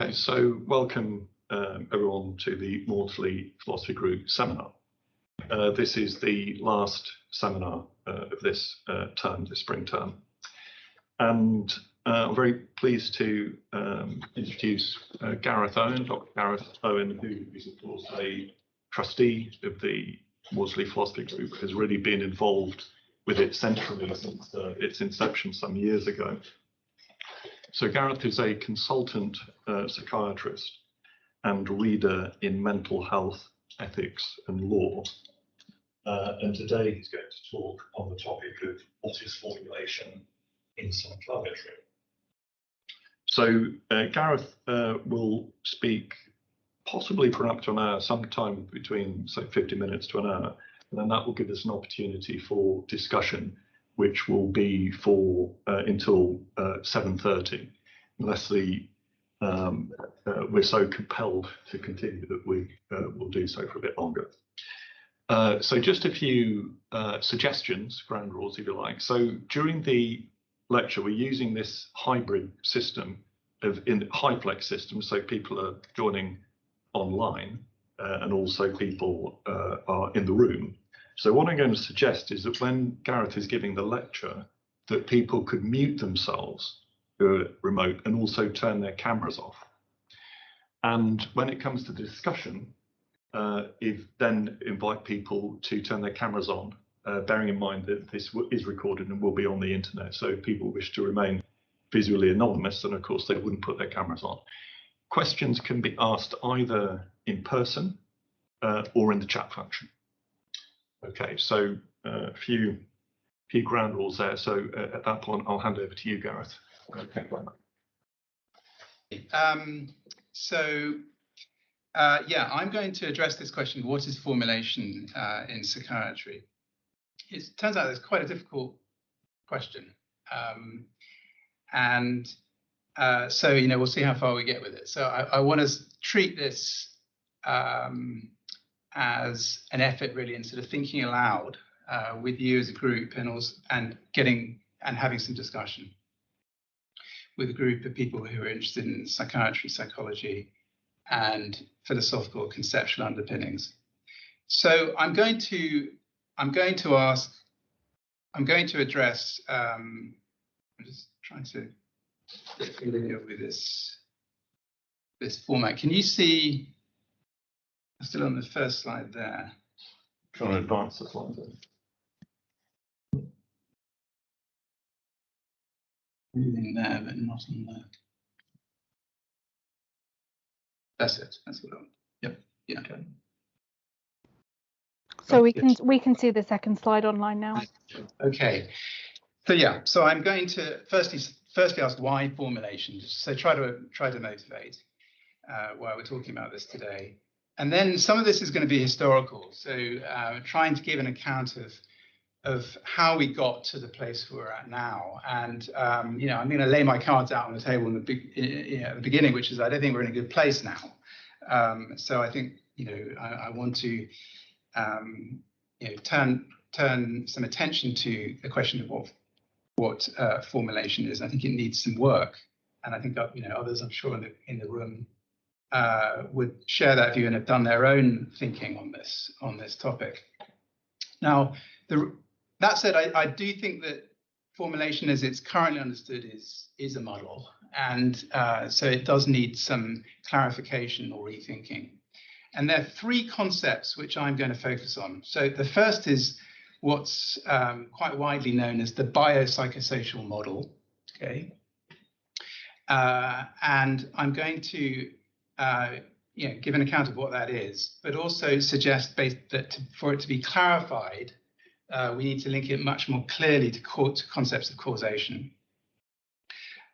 Okay, so welcome everyone to the Maudsley Philosophy Group seminar. This is the last seminar of this term, this spring term. And I'm very pleased to introduce Gareth Owen, Dr. Gareth Owen, who is of course a trustee of the Maudsley Philosophy Group, has really been involved with it centrally since its inception some years ago. So Gareth is a consultant psychiatrist and reader in mental health, ethics and law. And today he's going to talk on the topic of what is formulation in psychiatry. So Gareth will speak possibly for up to an hour, sometime between say 50 minutes to an hour, and then that will give us an opportunity for discussion, which will be for until 7:30, unless we're so compelled to continue that we will do so for a bit longer. So just a few suggestions, ground rules, if you like. So during the lecture, we're using this hybrid system in HiFlex system, so people are joining online and also people are in the room. So what I'm going to suggest is that when Gareth is giving the lecture, that people could mute themselves remote and also turn their cameras off. And when it comes to discussion, then invite people to turn their cameras on, bearing in mind that this is recorded and will be on the internet. So if people wish to remain visually anonymous, then of course they wouldn't put their cameras on. Questions can be asked either in person or in the chat function. Okay, so a few ground rules there. So at that point, I'll hand over to you, Gareth. Okay. Yeah, I'm going to address this question: what is formulation in psychiatry? It turns out it's quite a difficult question, so we'll see how far we get with it. So I want to treat this as an effort really in sort of thinking aloud with you as a group, and also having some discussion with a group of people who are interested in psychiatry, psychology, and philosophical conceptual underpinnings. So I'm going to address. I'm just trying to get familiar with this format. Can you see? I'm still on the first slide there. Trying to advance the slide. Moving there, but not on there. That's it. That's what I want. Yep. Yeah. Okay. So we can see the second slide online now. Okay. So yeah. So I'm going to firstly ask why formulation. So try to motivate why we're talking about this today. And then some of this is going to be historical, so trying to give an account of how we got to the place we're at now. And I'm going to lay my cards out on the table at the beginning, which is I don't think we're in a good place now. So I think I want to turn some attention to the question of what formulation is. I think it needs some work, and I think others, I'm sure, in the room would share that view and have done their own thinking on this topic. Now, that said, I do think that formulation, as it's currently understood, is a muddle, and so it does need some clarification or rethinking. And there are three concepts which I'm going to focus on. So the first is what's quite widely known as the biopsychosocial model. Okay, and I'm going to give an account of what that is, but also suggest that for it to be clarified, we need to link it much more clearly to concepts of causation.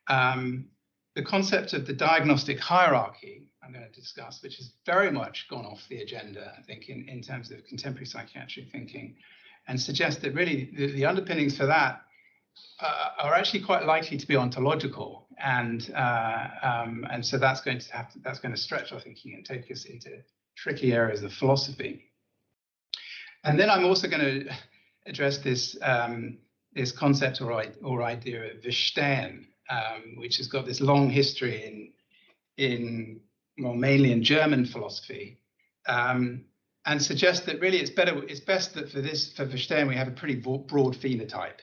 The concept of the diagnostic hierarchy I'm going to discuss, which has very much gone off the agenda, I think, in terms of contemporary psychiatric thinking, and suggest that really the underpinnings for that are actually quite likely to be ontological, and so that's going to stretch our thinking and take us into tricky areas of philosophy. And then I'm also going to address this concept or idea of verstehen, which has got this long history mainly in German philosophy, and suggest that really it's best that for verstehen we have a pretty broad phenotype,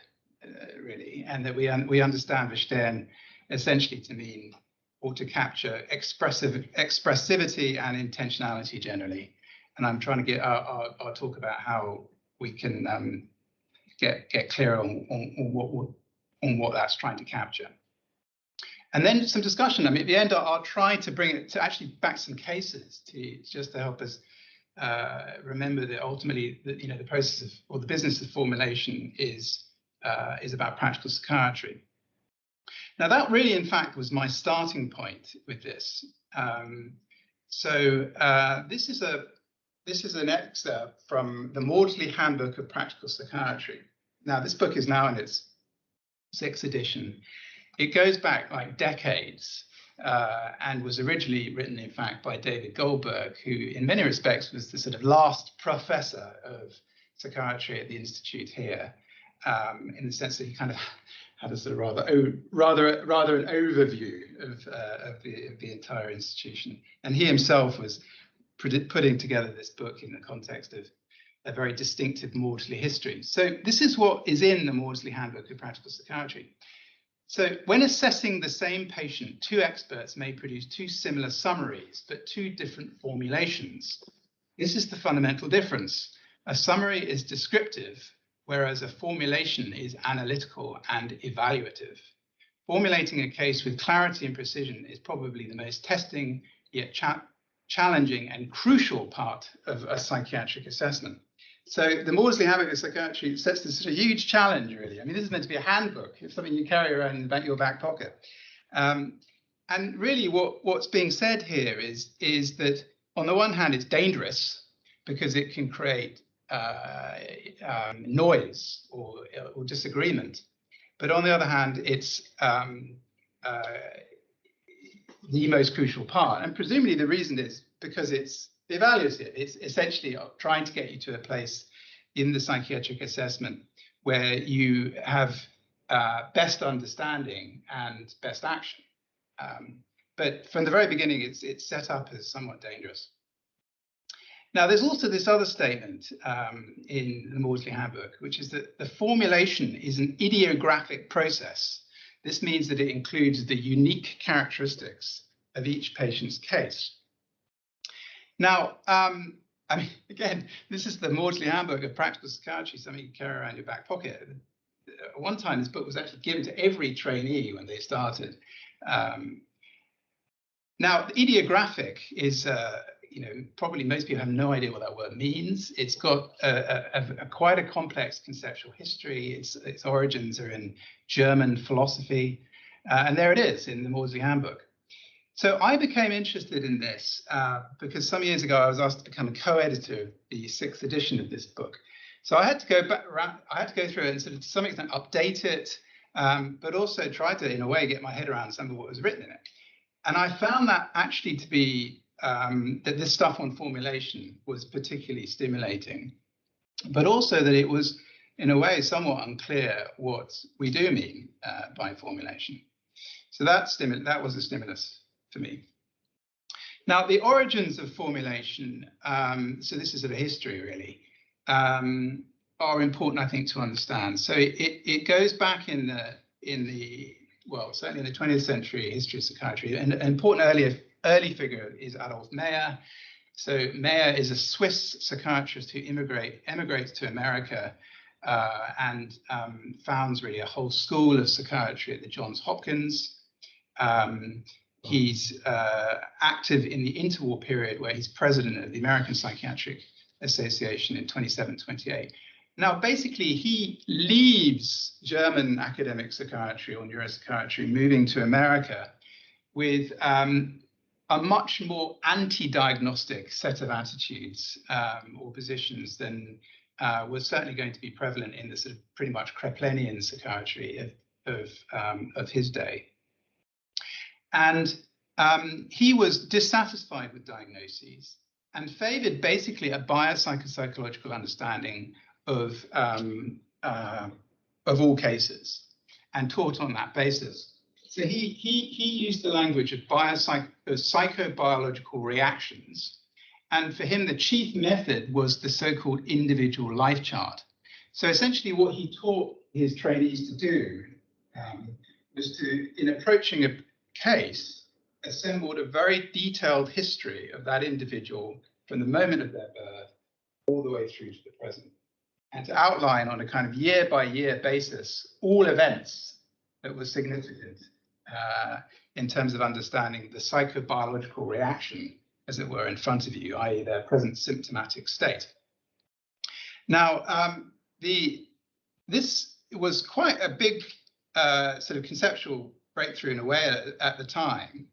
really, and that we understand verstehen essentially to mean or to capture expressivity and intentionality generally. And I'm trying to I'll talk about how we can get clear on what that's trying to capture. And then some discussion. I mean, at the end, I'll try to bring it to actually back some cases just to help us remember that ultimately, the process of, or the business of formulation is about practical psychiatry. Now, that really, in fact, was my starting point with this. This is an excerpt from the Maudsley Handbook of Practical Psychiatry. Now, this book is now in its 6th edition. It goes back like decades and was originally written, in fact, by David Goldberg, who in many respects was the sort of last professor of psychiatry at the Institute here, in the sense that he kind of had a sort of rather an overview of the entire institution. And he himself was putting together this book in the context of a very distinctive Maudsley history. So this is what is in the Maudsley Handbook of Practical Psychiatry. So when assessing the same patient, 2 experts may produce 2 similar summaries, but 2 different formulations. This is the fundamental difference. A summary is descriptive, whereas a formulation is analytical and evaluative. Formulating a case with clarity and precision is probably the most testing, yet challenging and crucial part of a psychiatric assessment. So the Maudsley Handbook of Psychiatry sets this sort of huge challenge, really. I mean, this is meant to be a handbook. It's something you carry around in your back pocket. And really what's being said here is that on the one hand, it's dangerous because it can create noise or disagreement. But on the other hand, it's the most crucial part. And presumably the reason is because it's evaluative. It's essentially trying to get you to a place in the psychiatric assessment where you have best understanding and best action. But from the very beginning, it's set up as somewhat dangerous. Now, there's also this other statement in the Maudsley Handbook, which is that the formulation is an ideographic process. This means that it includes the unique characteristics of each patient's case. Now, I mean, again, this is the Maudsley Handbook of Practical Psychiatry, something you carry around your back pocket. At one time, this book was actually given to every trainee when they started. Now, ideographic is, probably most people have no idea what that word means. It's got quite a complex conceptual history. Its origins are in German philosophy. And there it is in the Maudsley Handbook. So I became interested in this because some years ago I was asked to become a co-editor of the 6th edition of this book. So I had to go back around, I had to go through it and sort of to some extent update it, but also try to, in a way, get my head around some of what was written in it. And I found that actually to be that this stuff on formulation was particularly stimulating, but also that it was, in a way, somewhat unclear what we do mean by formulation. So that was a stimulus for me. Now, the origins of formulation, so this is sort of history really, are important, I think, to understand. So it goes back in the well, certainly in the 20th century history of psychiatry. And an important early figure is Adolf Meyer. So Meyer is a Swiss psychiatrist who emigrates to America and founds really a whole school of psychiatry at the Johns Hopkins. He's active in the interwar period where he's president of the American Psychiatric Association in 27-28. Now, basically, he leaves German academic psychiatry or neuropsychiatry, moving to America with a much more anti-diagnostic set of attitudes or positions than was certainly going to be prevalent in the sort of pretty much Kreplenian psychiatry of his day. And he was dissatisfied with diagnoses and favored basically a biopsychosocial understanding of all cases and taught on that basis. So he used the language of psychobiological reactions. And for him, the chief method was the so-called individual life chart. So essentially what he taught his trainees to do was to, in approaching a case, assembled a very detailed history of that individual from the moment of their birth all the way through to the present, and to outline on a kind of year-by-year basis all events that were significant in terms of understanding the psychobiological reaction, as it were, in front of you, i.e. their present symptomatic state. Now, this was quite a big sort of conceptual breakthrough in a way at the time,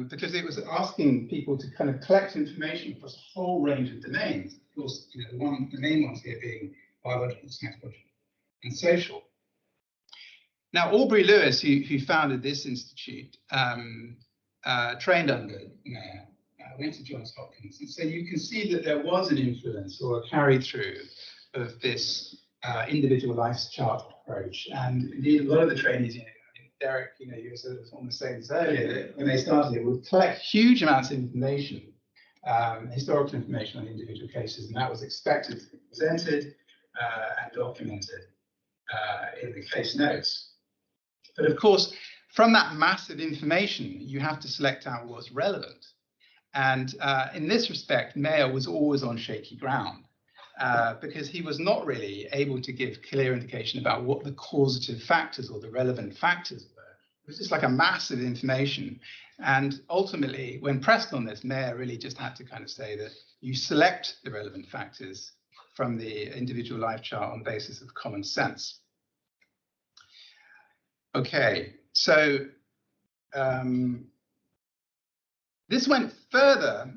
because it was asking people to kind of collect information across a whole range of domains. Of course, you know, the main ones here being biological, psychological, and social. Now, Aubrey Lewis, who founded this institute, trained under Mayer, went to Johns Hopkins, and so you can see that there was an influence or a carry-through of this individual life chart approach. And indeed, a lot of the trainees, you know, Derek, you know, you were sort of almost saying this earlier, that when they started, it would collect huge amounts of information, historical information on individual cases, and that was expected to be presented and documented in the case notes. But of course, from that massive information, you have to select out what's relevant. And in this respect, Mayer was always on shaky ground, because he was not really able to give clear indication about what the causative factors or the relevant factors were. It was just like a massive information. And ultimately, when pressed on this, Mayer really just had to kind of say that you select the relevant factors from the individual life chart on the basis of common sense. Okay, so this went further,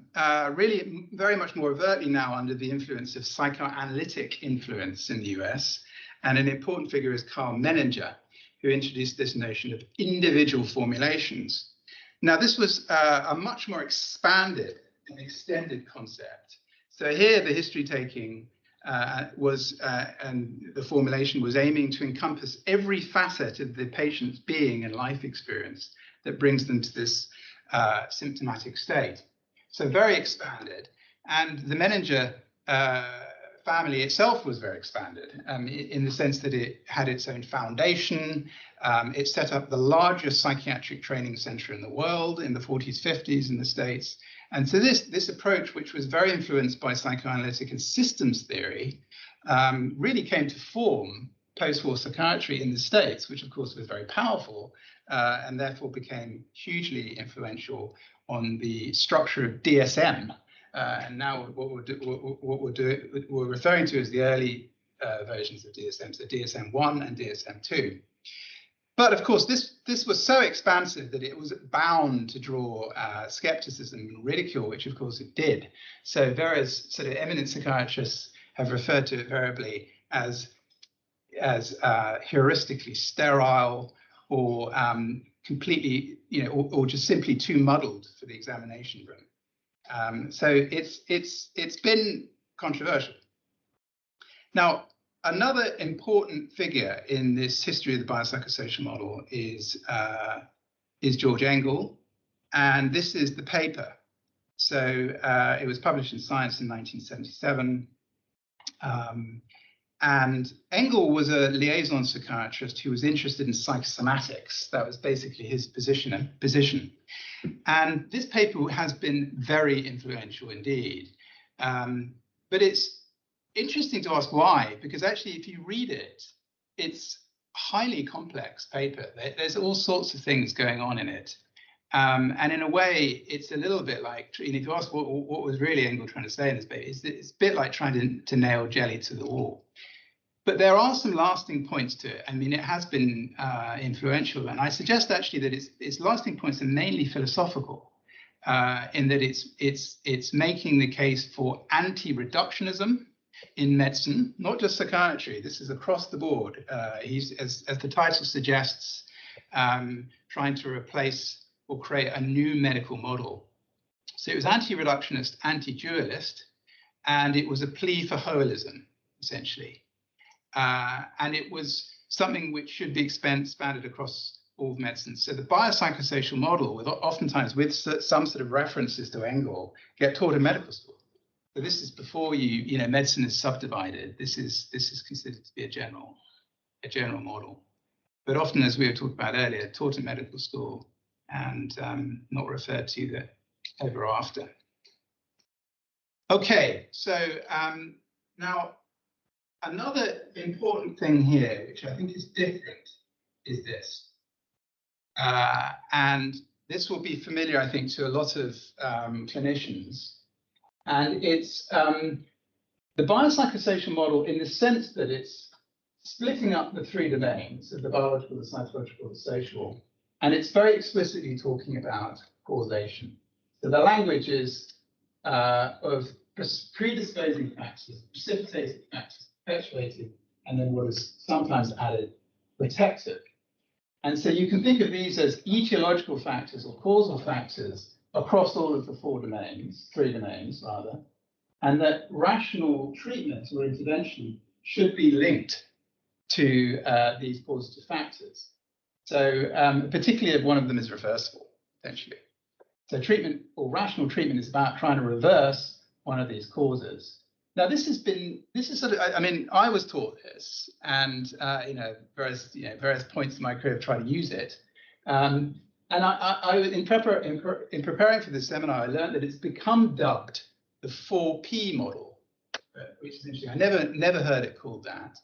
really very much more overtly now under the influence of psychoanalytic influence in the US. And an important figure is Carl Menninger, who introduced this notion of individual formulations. Now, this was a much more expanded and extended concept. So here, the history taking and the formulation was aiming to encompass every facet of the patient's being and life experience that brings them to this symptomatic state. So very expanded. And the Menninger family itself was very expanded in the sense that it had its own foundation. It set up the largest psychiatric training center in the world in the 40s, 50s in the States. And so this approach, which was very influenced by psychoanalytic and systems theory, really came to form post-war psychiatry in the States, which of course was very powerful and therefore became hugely influential on the structure of DSM. And now what we're referring to as the early versions of DSM, so DSM-1 and DSM-2. But of course, this was so expansive that it was bound to draw skepticism and ridicule, which of course it did. So various sort of eminent psychiatrists have referred to it variably as heuristically sterile or completely, you know, or just simply too muddled for the examination room. So it's been controversial. Now, another important figure in this history of the biopsychosocial model is George Engel, and this is the paper. So it was published in Science in 1977. And Engel was a liaison psychiatrist who was interested in psychosomatics. That was basically his position. And this paper has been very influential indeed. But it's interesting to ask why, because actually, if you read it, it's a highly complex paper. There's all sorts of things going on in it. And in a way, it's a little bit like, if you ask what was really Engel trying to say in this paper, it's a bit like trying to nail jelly to the wall. But there are some lasting points to it. I mean, it has been influential. And I suggest actually that its lasting points are mainly philosophical, in that it's making the case for anti-reductionism in medicine, not just psychiatry. This is across the board. He's, as the title suggests, trying to replace or create a new medical model. So it was anti-reductionist, anti-dualist, and it was a plea for holism, essentially. And it was something which should be expanded across all medicine. So the biopsychosocial model, with oftentimes with some sort of references to Engel, get taught in medical school. So this is before medicine is subdivided. This is considered to be a general model, but often, as we were talking about earlier, taught in medical school and not referred to ever after. Okay, so now another important thing here, which I think is different, is this. And this will be familiar, I think, to a lot of clinicians. And it's the biopsychosocial model in the sense that it's splitting up the three domains of the biological, the psychological, the social. And it's very explicitly talking about causation. So the language is of predisposing factors, precipitating factors, perpetuating, and then what is sometimes added, protective. And so you can think of these as etiological factors or causal factors across all of the three domains rather, and that rational treatment or intervention should be linked to these causative factors. So particularly if one of them is reversible, essentially. So treatment or rational treatment is about trying to reverse one of these causes. Now, this is sort of, I mean, I was taught this, and various points in my career I've tried to use it. And in preparing for this seminar, I learned that it's become dubbed the 4P model, which is interesting. I never heard it called that.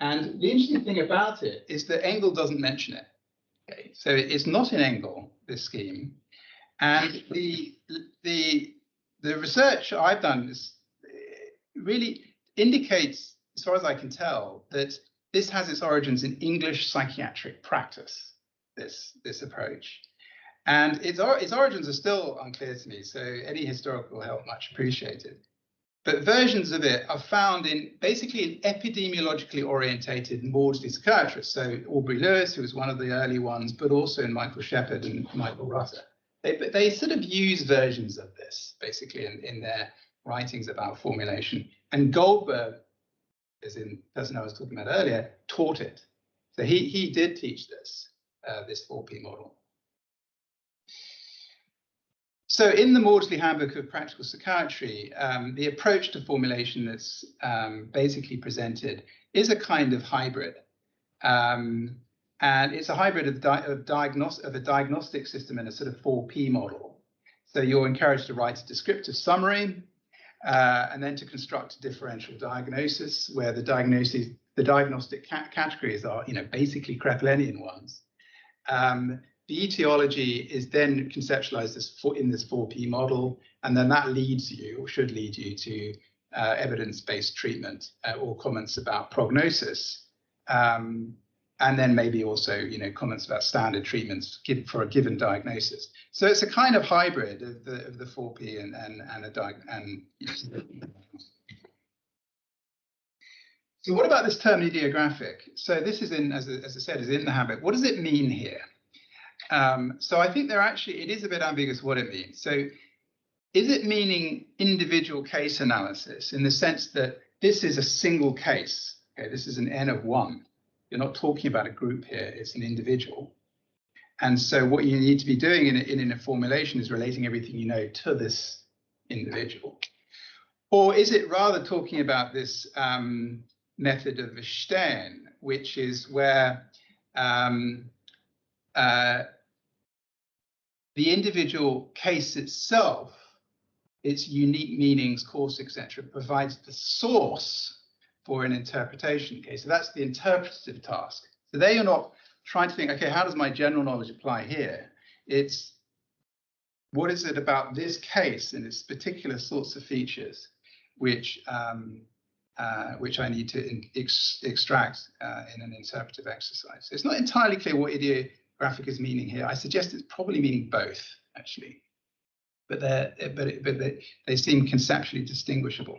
And the interesting thing about it is that Engel doesn't mention it. Okay, so it's not in Engel, this scheme, and the research I've done is really indicates, as far as I can tell, that this has its origins in English psychiatric practice, this approach. And its origins are still unclear to me, so any historical help much appreciated. But versions of it are found in basically epidemiologically orientated Maudsley psychiatrists. So Aubrey Lewis, who was one of the early ones, but also in Michael Shepard and Michael Rutter. They sort of use versions of this basically in their writings about formulation. And Goldberg, as in the person I was talking about earlier, taught it. So he did teach this 4P model. So in the Maudsley Handbook of Practical Psychiatry, the approach to formulation that's basically presented is a kind of hybrid. And it's a hybrid of a diagnostic system and a sort of 4P model. So you're encouraged to write a descriptive summary and then to construct a differential diagnosis where the diagnostic categories are, basically Kraepelinian ones. The etiology is then conceptualized in this 4P model, and then that leads you, or should lead you, to evidence-based treatment or comments about prognosis, and then maybe also, comments about standard treatments for a given diagnosis. So it's a kind of hybrid of the 4P and So what about this term idiographic? So this is as I said, is in the handbook. What does it mean here? So I think it is a bit ambiguous what it means. So is it meaning individual case analysis in the sense that this is a single case? Okay, this is an N of 1. You're not talking about a group here, it's an individual. And so what you need to be doing in a formulation is relating everything you know to this individual. Or is it rather talking about this method of verstehen, which is where the individual case itself, its unique meanings, course, etc., provides the source for an interpretation. Okay, so that's the interpretative task. So there you're not trying to think, okay, how does my general knowledge apply here? It's what is it about this case and its particular sorts of features which I need to extract in an interpretive exercise. So it's not entirely clear what idiographic is meaning here. I suggest it's probably meaning both, actually, but they seem conceptually distinguishable.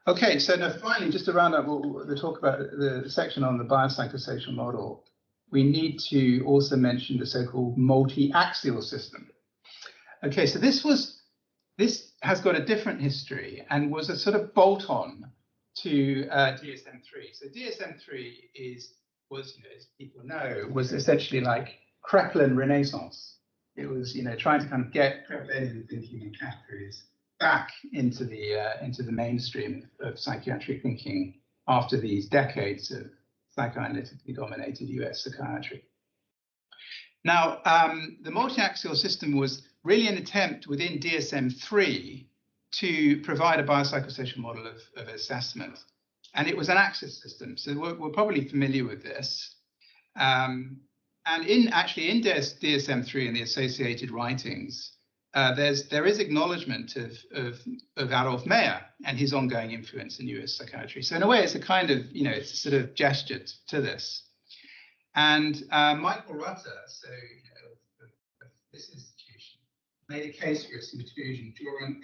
Okay, so now finally, just to round up the talk about the section on the biopsychosocial model, we need to also mention the so-called multi-axial system. Okay, so this has got a different history and was a sort of bolt-on to DSM-3. So DSM-3 is was, as people know, was essentially like Kraepelin Renaissance. It was, trying to kind of get Kraepelinian thinking and categories back into the mainstream of psychiatric thinking after these decades of psychoanalytically dominated US psychiatry. Now, the multi-axial system was really an attempt within DSM-3 to provide a biopsychosocial model of assessment. And it was an axis system, so we're probably familiar with this. And in DSM-3 and the associated writings, there is acknowledgement of Adolf Meyer and his ongoing influence in US psychiatry. So in a way, it's a kind of, it's a sort of gesture to this. And Michael Rutter, so of this institution, made a case for its inclusion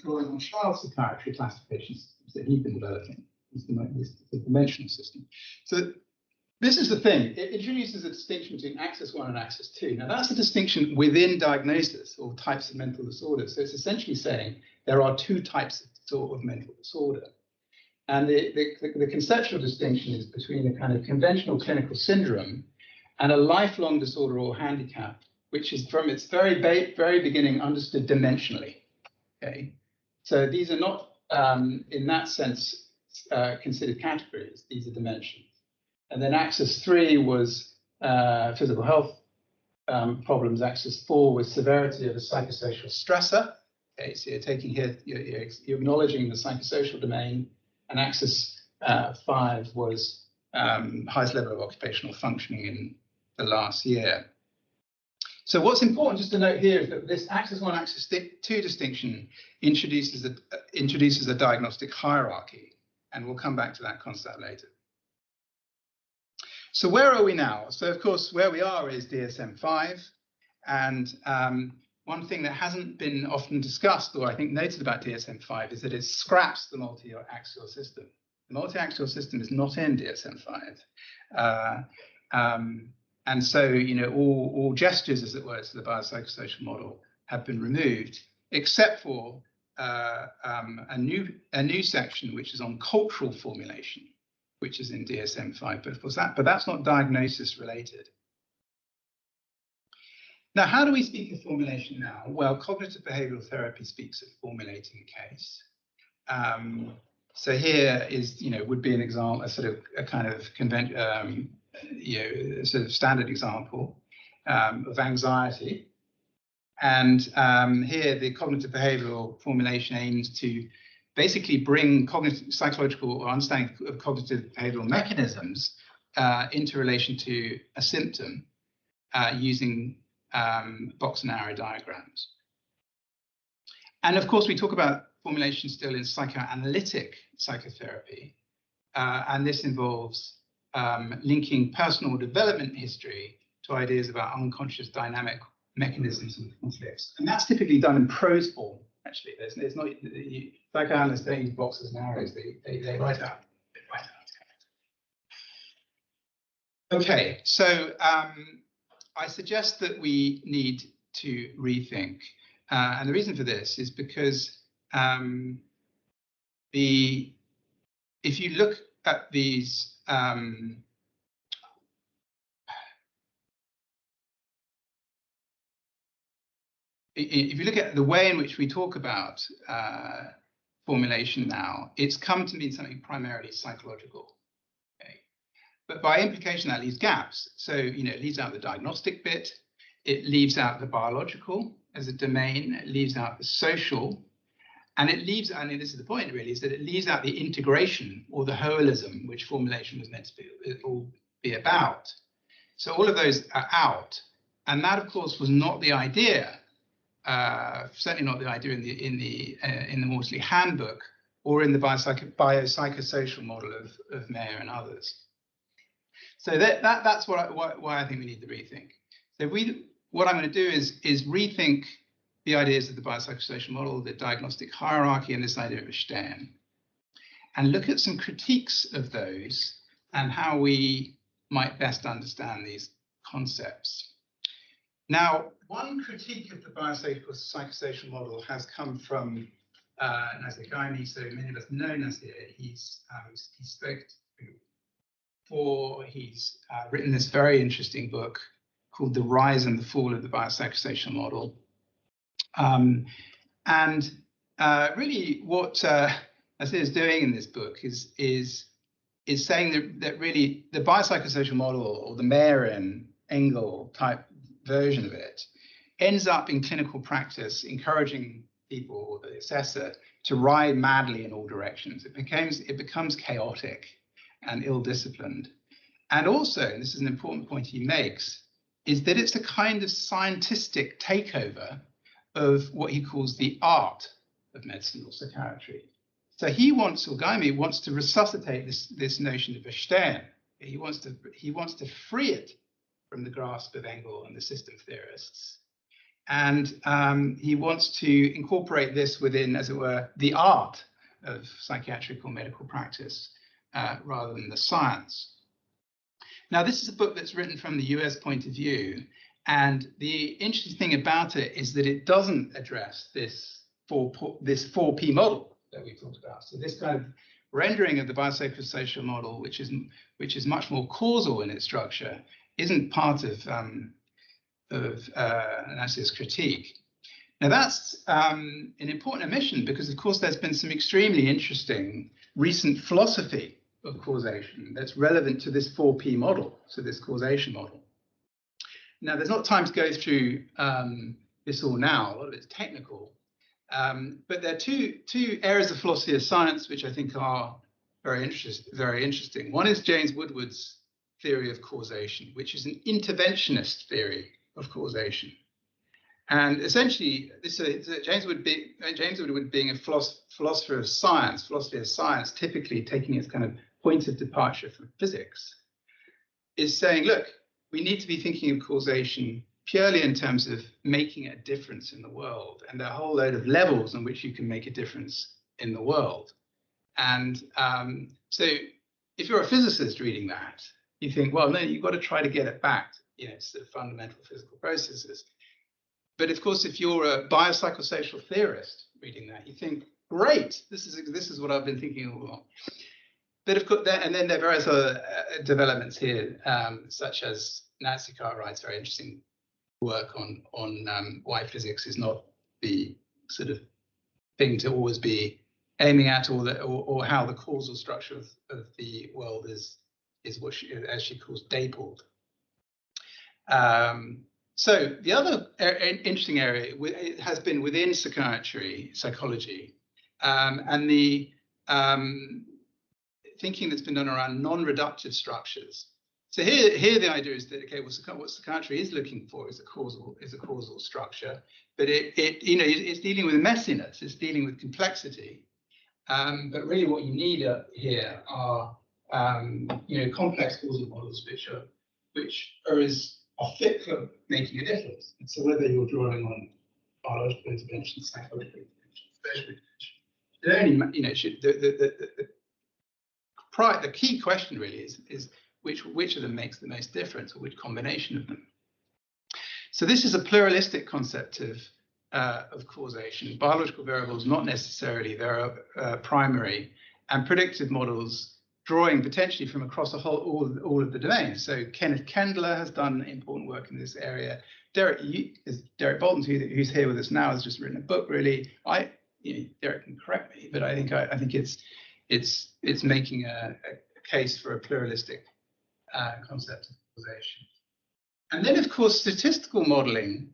drawing on child psychiatry classification systems that he'd been developing. It's the dimensional system. So this is the thing. It introduces a distinction between axis 1 and axis 2. Now, that's a distinction within diagnosis or types of mental disorder. So it's essentially saying there are two types of mental disorder. And the conceptual distinction is between a kind of conventional clinical syndrome and a lifelong disorder or handicap, which is from its very beginning understood dimensionally. Okay, so these are not, in that sense, considered categories. These are dimensions. And then axis 3 was physical health problems. Axis 4 was severity of a psychosocial stressor. Okay, so you're taking here, you're acknowledging the psychosocial domain. And axis 5 was highest level of occupational functioning in the last year. So what's important just to note here is that this axis 1, axis 2 distinction introduces a diagnostic hierarchy. And we'll come back to that concept later. So where are we now? So of course, where we are is DSM-5. And one thing that hasn't been often discussed, or I think noted about DSM-5, is that it scraps the multi-axial system. The multi-axial system is not in DSM-5. And so, all gestures, as it were, to the biopsychosocial model have been removed, except for a new section which is on cultural formulation, which is in DSM-5. But of course, that's not diagnosis related. Now, how do we speak of formulation now? Well, cognitive behavioral therapy speaks of formulating a case. So here is, would be an example, a kind of sort of standard example of anxiety. And here, the cognitive behavioral formulation aims to basically bring psychological or understanding of cognitive behavioral mechanisms into relation to a symptom using box and arrow diagrams. And of course, we talk about formulation still in psychoanalytic psychotherapy. And this involves linking personal development history to ideas about unconscious dynamic mechanisms and conflicts. And that's typically done in prose form, actually. There's not, psychoanalysts don't use boxes and arrows, they write out. Okay, so I suggest that we need to rethink. And the reason for this is because if you look at these if you look at the way in which we talk about formulation now, it's come to mean something primarily psychological. Okay? But by implication, that leaves gaps. So, it leaves out the diagnostic bit. It leaves out the biological as a domain. It leaves out the social. And it leaves, I mean, this is the point really, is that it leaves out the integration or the holism, which formulation was meant to be about. So all of those are out. And that, of course, was not the idea. Certainly not the idea in the Maudsley Handbook or in the biopsychosocial model of Meyer and others. So that's why I think we need the rethink. So what I'm going to do is rethink the ideas of the biopsychosocial model, the diagnostic hierarchy, and this idea of verstehen, and look at some critiques of those and how we might best understand these concepts. Now, one critique of the biopsychosocial model has come from Nasir Gaimi, so many of us know Nasir. He spoke to 2004, he's written this very interesting book called The Rise and the Fall of the Biopsychosocial Model. Really what Nasir is doing in this book is saying that really the biopsychosocial model, or the Mayer and Engel type version of it, ends up in clinical practice encouraging people, or the assessor, to ride madly in all directions. It becomes chaotic and ill-disciplined. And also, and this is an important point he makes, is that it's a kind of scientific takeover of what he calls the art of medicine or psychiatry. So he wants, or Gaimi wants to resuscitate this notion of verstehen. He wants to free it from the grasp of Engel and the system theorists. And he wants to incorporate this within, as it were, the art of psychiatric or medical practice rather than the science. Now, this is a book that's written from the US point of view. And the interesting thing about it is that it doesn't address this 4P model that we talked about. So this kind of rendering of the biopsychosocial model, which is much more causal in its structure, isn't part of Nasir's critique. Now that's an important omission because, of course, there's been some extremely interesting recent philosophy of causation that's relevant to this 4P model, so this causation model. Now, there's not time to go through this all now. A lot of it's technical, but there are two areas of philosophy of science which I think are very interesting. One is James Woodward's theory of causation, which is an interventionist theory of causation. And essentially, James Woodward being a philosophy of science, typically taking its kind of point of departure from physics, is saying, look, we need to be thinking of causation purely in terms of making a difference in the world. And there are a whole load of levels on which you can make a difference in the world. And so if you're a physicist reading that, you think, well, no, you've got to try to get it back, to the fundamental physical processes. But of course, if you're a biopsychosocial theorist reading that, you think, great, this is what I've been thinking all along. But of course, and then there are various other developments here, such as Nancy Cartwright's very interesting work on why physics is not the sort of thing to always be aiming at, or how the causal structure of the world is what as she calls, dappled. So the other interesting area has been within psychology, and the thinking that's been done around non-reductive structures. So here the idea is that, okay, what psychiatry is looking for is a causal structure, but it's dealing with messiness, it's dealing with complexity. But really, what you need here are complex causal models which are fit for making a difference. And so whether you're drawing on biological intervention, psychological intervention, social intervention, the key question really is which of them makes the most difference, or which combination of them. So this is a pluralistic concept of causation. Biological variables not necessarily, they're primary, and predictive models drawing potentially from across all of the domains. So Kenneth Kendler has done important work in this area. Derek Bolton, who's here with us now, has just written a book. Really, Derek can correct me, but I think it's making a case for a pluralistic concept of causation. And then, of course, statistical modeling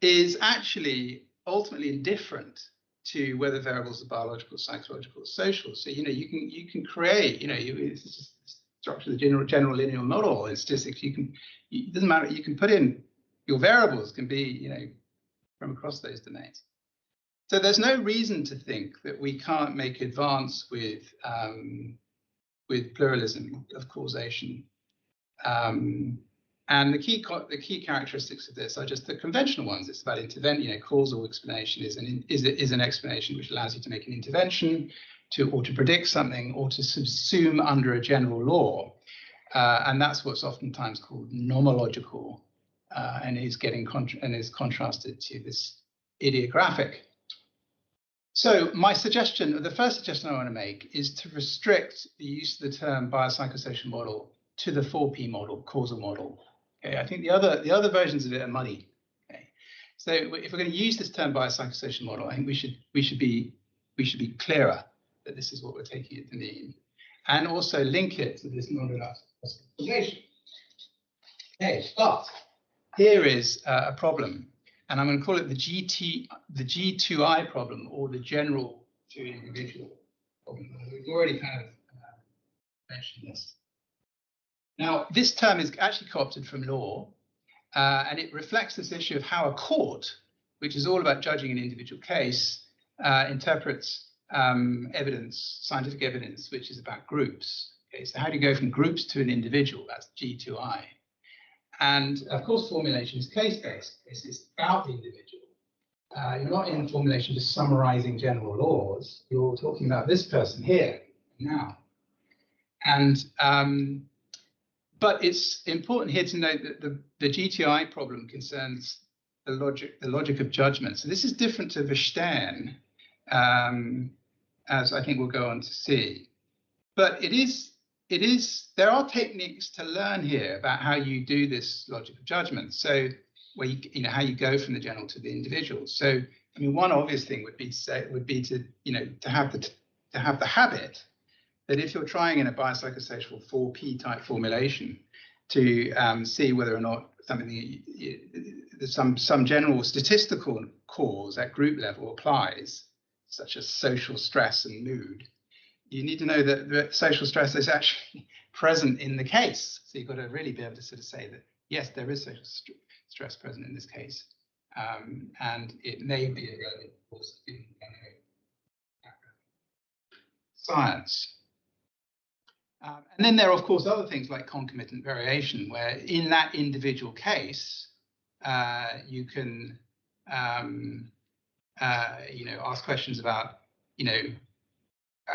is actually ultimately indifferent to whether variables are biological, psychological, or social. So you can create structure the general linear model in statistics. It doesn't matter. You can put in your variables can be from across those domains. So there's no reason to think that we can't make advance with pluralism of causation. And the key characteristics of this are just the conventional ones. It's about intervention. Causal explanation is an explanation which allows you to make an intervention, or to predict something, or to subsume under a general law, and that's what's oftentimes called nomological, and is contrasted to this idiographic. So the first suggestion I want to make is to restrict the use of the term biopsychosocial model to the 4P model, causal model. Okay, I think the other versions of it are muddy. Okay, so if we're going to use this term biopsychosocial model, I think we should be clearer that this is what we're taking it to mean, and also link it to this non-relapse hospitalization. Okay, but here is a problem, and I'm going to call it the G2I problem, or the general to individual problem. We've already kind of mentioned this. Now, this term is actually co-opted from law, and it reflects this issue of how a court, which is all about judging an individual case, interprets evidence, scientific evidence, which is about groups. Okay, so how do you go from groups to an individual? That's G2I. And of course, formulation is case-based. It's about the individual. You're not in formulation just summarizing general laws. You're talking about this person here now. And but it's important here to note that the G2I problem concerns the logic of judgment. So this is different to verstehen, as I think we'll go on to see. But there are techniques to learn here about how you do this logic of judgment. So where how you go from the general to the individual. So I mean, one obvious thing would be to have the habit that if you're trying in a biopsychosocial 4P type formulation to see whether or not some general statistical cause at group level applies, such as social stress and mood, you need to know that the social stress is actually present in the case. So you've got to really be able to sort of say that, yes, there is social stress present in this case, and it may be a relevant cause in science. And then there are, of course, other things like concomitant variation, where in that individual case, you can, ask questions about,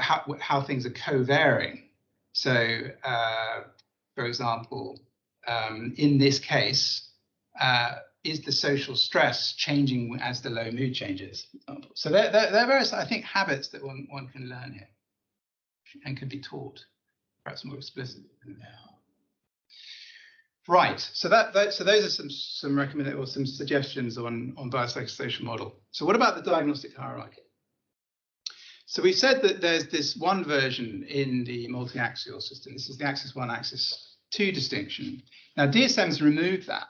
how things are co-varying. So, for example, in this case, is the social stress changing as the low mood changes? So there are various, I think, habits that one can learn here and can be taught, perhaps more explicitly than now. Right. So those are some recommended or some suggestions on biopsychosocial model. So what about the diagnostic hierarchy? So we said that there's this one version in the multi-axial system. This is the axis 1, axis 2 distinction. Now DSM's removed that,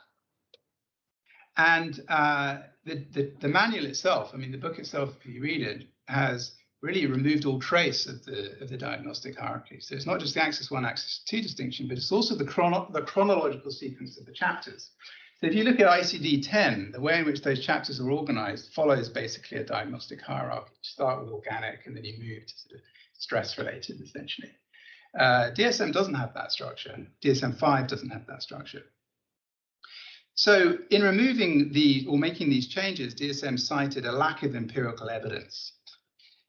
and the manual itself, I mean the book itself, if you read it, has really removed all trace of the diagnostic hierarchy. So it's not just the axis 1, axis 2 distinction, but it's also the chronological sequence of the chapters. So if you look at ICD-10, the way in which those chapters are organized follows basically a diagnostic hierarchy. You start with organic, and then you move to sort of stress-related, essentially. DSM doesn't have that structure. DSM-5 doesn't have that structure. So in removing making these changes, DSM cited a lack of empirical evidence.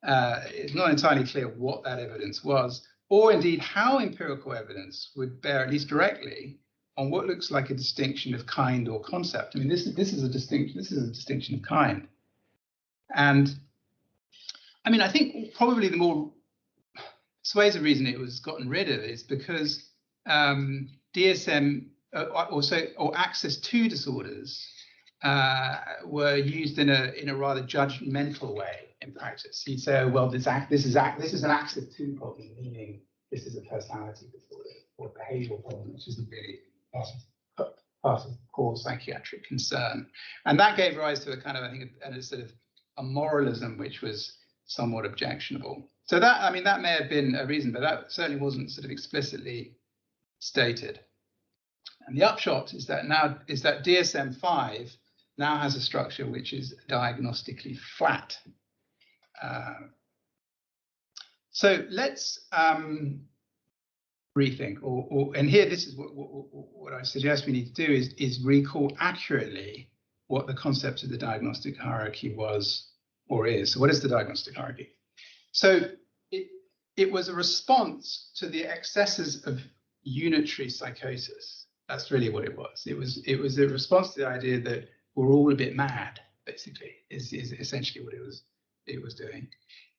It's not entirely clear what that evidence was, or indeed how empirical evidence would bear, at least directly, on what looks like a distinction of kind or concept. I mean, this is a distinction of kind. And I mean, I think probably the more persuasive reason it was gotten rid of is because DSM or access to disorders were used in a rather judgmental way in practice. You'd say, oh, well, this is an access to problem, meaning this is a personality disorder or behavioural problem, which isn't really part of core psychiatric concern. And that gave rise to a kind of, I think, a sort of a moralism which was somewhat objectionable. So that, I mean, that may have been a reason, but that certainly wasn't sort of explicitly stated. And the upshot is that DSM-5 now has a structure which is diagnostically flat. So let's rethink, and here this is what I suggest we need to do is recall accurately what the concept of the diagnostic hierarchy was or is. So what is the diagnostic hierarchy? So it was a response to the excesses of unitary psychosis. That's really what it was. It was a response to the idea that we're all a bit mad, basically, is essentially what it was doing.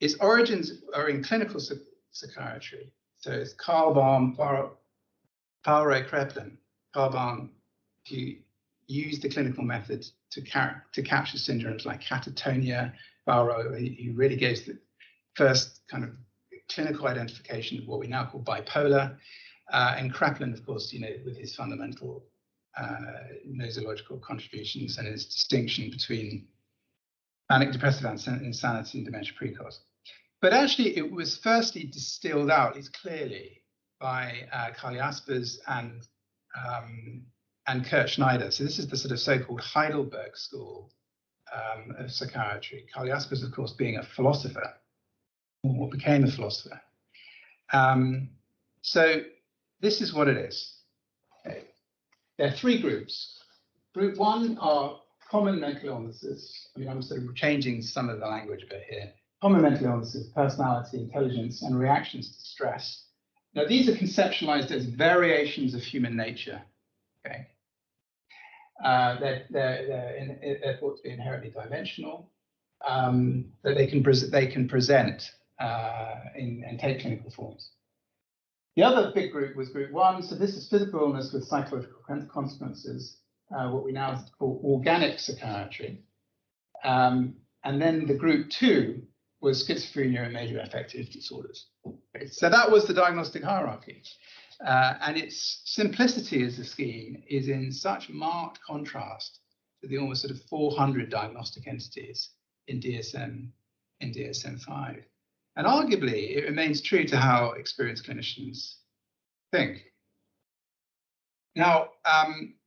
Its origins are in clinical psychiatry. So it's Carl Baum, Poirot Kreplin, Carbon, who used the clinical method to capture syndromes like catatonia. Poirot, he really gave the first kind of clinical identification of what we now call bipolar. And Kreplin, of course, with his fundamental nosological contributions and his distinction between manic depressive insanity and dementia precox. But actually, it was firstly distilled out, at least clearly, by Karl Jaspers and Kurt Schneider. So this is the sort of so-called Heidelberg school of psychiatry. Karl Jaspers, of course, being a philosopher, or became a philosopher. So this is what it is. Okay. There are three groups. Group one are common mental illnesses. I mean, I'm sort of changing some of the language a bit here. Common mental illnesses, personality, intelligence, and reactions to stress. Now, these are conceptualized as variations of human nature. Okay. They're thought to be inherently dimensional, that they can present and take clinical forms. The other big group was group one. So this is physical illness with psychological consequences, what we now call organic psychiatry. And then the group two was schizophrenia and major affective disorders. Okay, so that was the diagnostic hierarchy. And its simplicity as a scheme is in such marked contrast to the almost sort of 400 diagnostic entities in DSM-5. And arguably, it remains true to how experienced clinicians think. Now,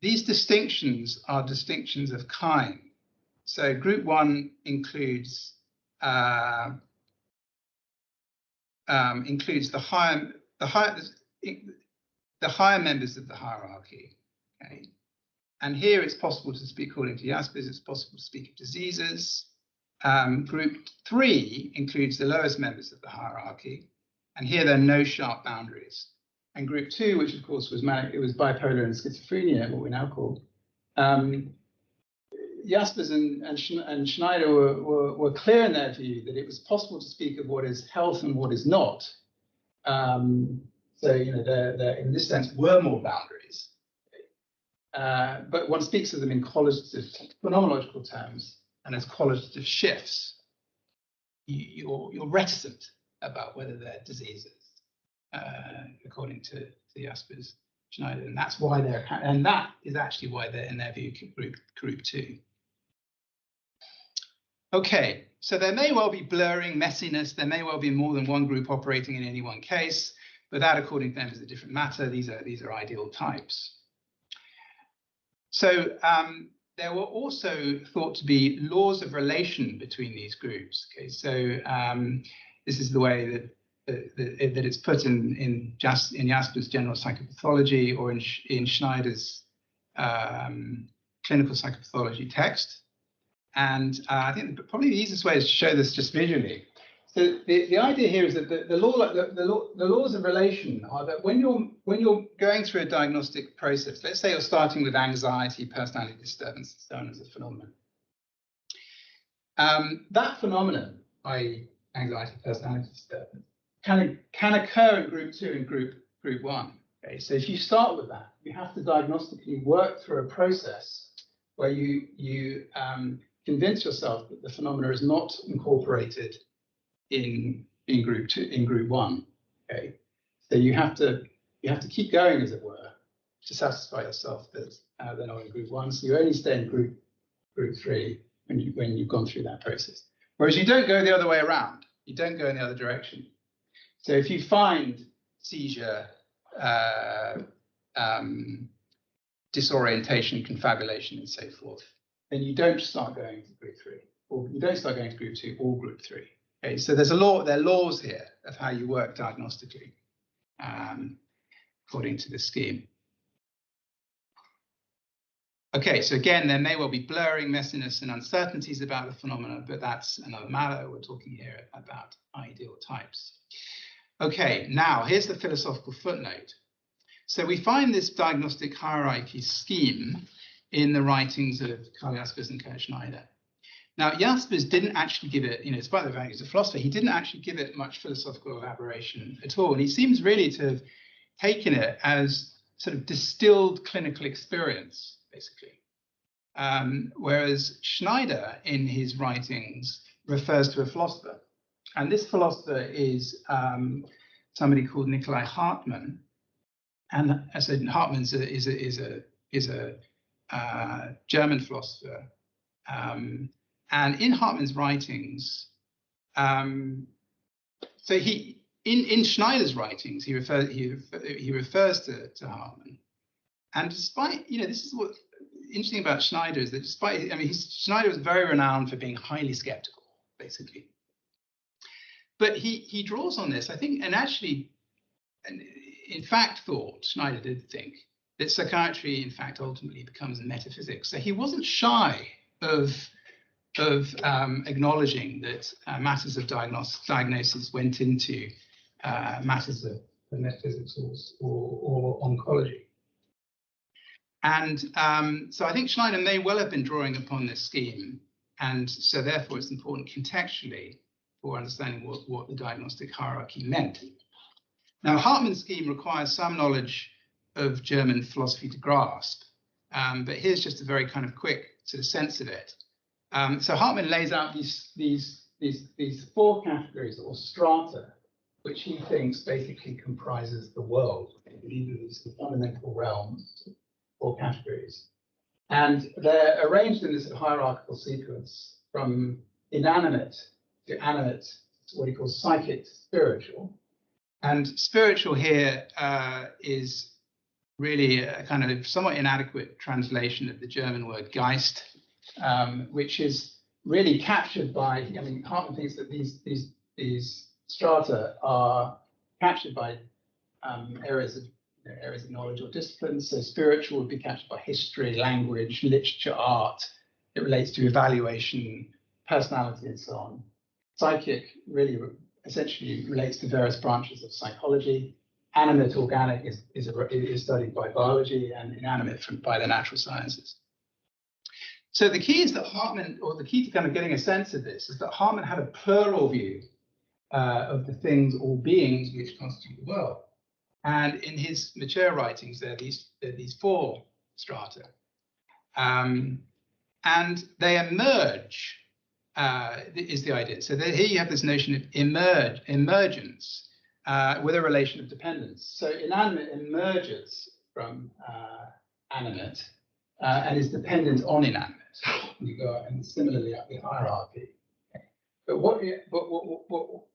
these distinctions are distinctions of kind. So group one includes the higher members of the hierarchy. Okay? And here it's possible to speak, according to Jaspers, it's possible to speak of diseases. Group three includes the lowest members of the hierarchy, and here there are no sharp boundaries. And group two, which of course was manic, it was bipolar and schizophrenia, what we now call. Jaspers and Schneider were clear in their view that it was possible to speak of what is health and what is not. So there in this sense were more boundaries, but one speaks of them in qualitative, phenomenological terms. And as qualitative shifts, you're reticent about whether they're diseases, according to Jaspers, Schneider, and that is actually why they're in their view group two. Okay, so there may well be blurring, messiness. There may well be more than one group operating in any one case, but that, according to them, is a different matter. These are ideal types. So. There were also thought to be laws of relation between these groups. Okay, so this is the way that it's put in Jaspers' general psychopathology or in Schneider's clinical psychopathology text. And I think probably the easiest way is to show this just visually. So the idea here is that the laws of relation are that when you're going through a diagnostic process, let's say you're starting with anxiety, personality disturbance, and so on as a phenomenon. That phenomenon, i.e. anxiety, personality disturbance, can occur in group two and group one. Okay, so if you start with that, you have to diagnostically work through a process where you convince yourself that the phenomena is not incorporated in group one. Okay, so you have to keep going, as it were, to satisfy yourself that they're not in group one. So you only stay in group three when you've gone through that process. Whereas you don't go the other way around. You don't go in the other direction. So if you find seizure, disorientation, confabulation, and so forth, then you don't start going to group three, or you don't start going to group two or group three. Okay, so there are laws here of how you work diagnostically, according to the scheme. Okay, so again, there may well be blurring, messiness, and uncertainties about the phenomena, but that's another matter. We're talking here about ideal types. Okay, now here's the philosophical footnote. So we find this diagnostic hierarchy scheme in the writings of Karl Jaspers and Kurt Schneider. Now, Jaspers didn't actually give it, despite the fact he's a philosopher, he didn't actually give it much philosophical elaboration at all. And he seems really to have taken it as sort of distilled clinical experience, basically. Whereas Schneider, in his writings, refers to a philosopher. And this philosopher is somebody called Nikolai Hartmann. And as I said, Hartmann is a German philosopher. And in Hartmann's writings, so in Schneider's writings, he refers to Hartmann. And despite, this is what interesting about Schneider is that despite, Schneider was very renowned for being highly skeptical, basically. But he draws on this, I think, and actually, in fact, Schneider did think that psychiatry, in fact, ultimately becomes metaphysics. So he wasn't shy of acknowledging that matters of diagnosis went into matters of metaphysics or oncology. And so I think Schneider may well have been drawing upon this scheme, and so therefore it's important contextually for understanding what the diagnostic hierarchy meant. Now, Hartmann's scheme requires some knowledge of German philosophy to grasp, but here's just a very kind of quick sort of sense of it. So Hartmann lays out these four categories or strata, which he thinks basically comprises the world. These are these fundamental realms or categories. And they're arranged in this hierarchical sequence from inanimate to animate, to what he calls psychic to spiritual. And spiritual here is really a kind of somewhat inadequate translation of the German word Geist, which is really captured by, Hartmann thinks that these strata are captured by areas of knowledge or discipline. So spiritual would be captured by history, language, literature, art. It relates to evaluation, personality, and so on. Psychic really essentially relates to various branches of psychology. Animate, organic is studied by biology, and inanimate by the natural sciences. So the key is that Hartmann, or the key to kind of getting a sense of this, is that Hartmann had a plural view of the things or beings which constitute the world. And in his mature writings, there are these four strata. And they emerge, is the idea. So here you have this notion of emergence with a relation of dependence. So inanimate emerges from animate and is dependent on inanimate. You go and similarly up the hierarchy. But what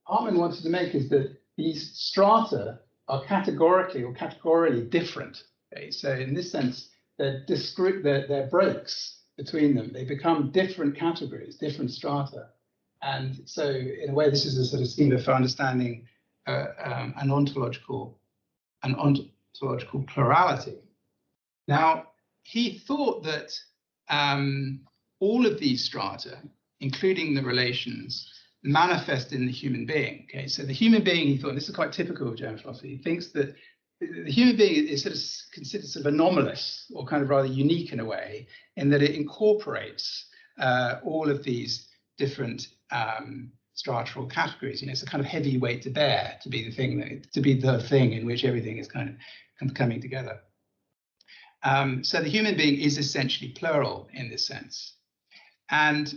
Hartmann wanted to make is that these strata are categorically different. Okay? So in this sense, they're discrete, they're breaks between them. They become different categories, different strata. And so in a way, this is a sort of schema for understanding an ontological plurality. Now, he thought that all of these strata, including the relations, manifest in the human being. Okay, so the human being, he thought, this is quite typical of German philosophy, he thinks that the human being is sort of considered sort of anomalous, or kind of rather unique in a way, in that it incorporates all of these different strata or categories. It's a kind of heavy weight to bear to be the thing in which everything is kind of coming together. So the human being is essentially plural in this sense. And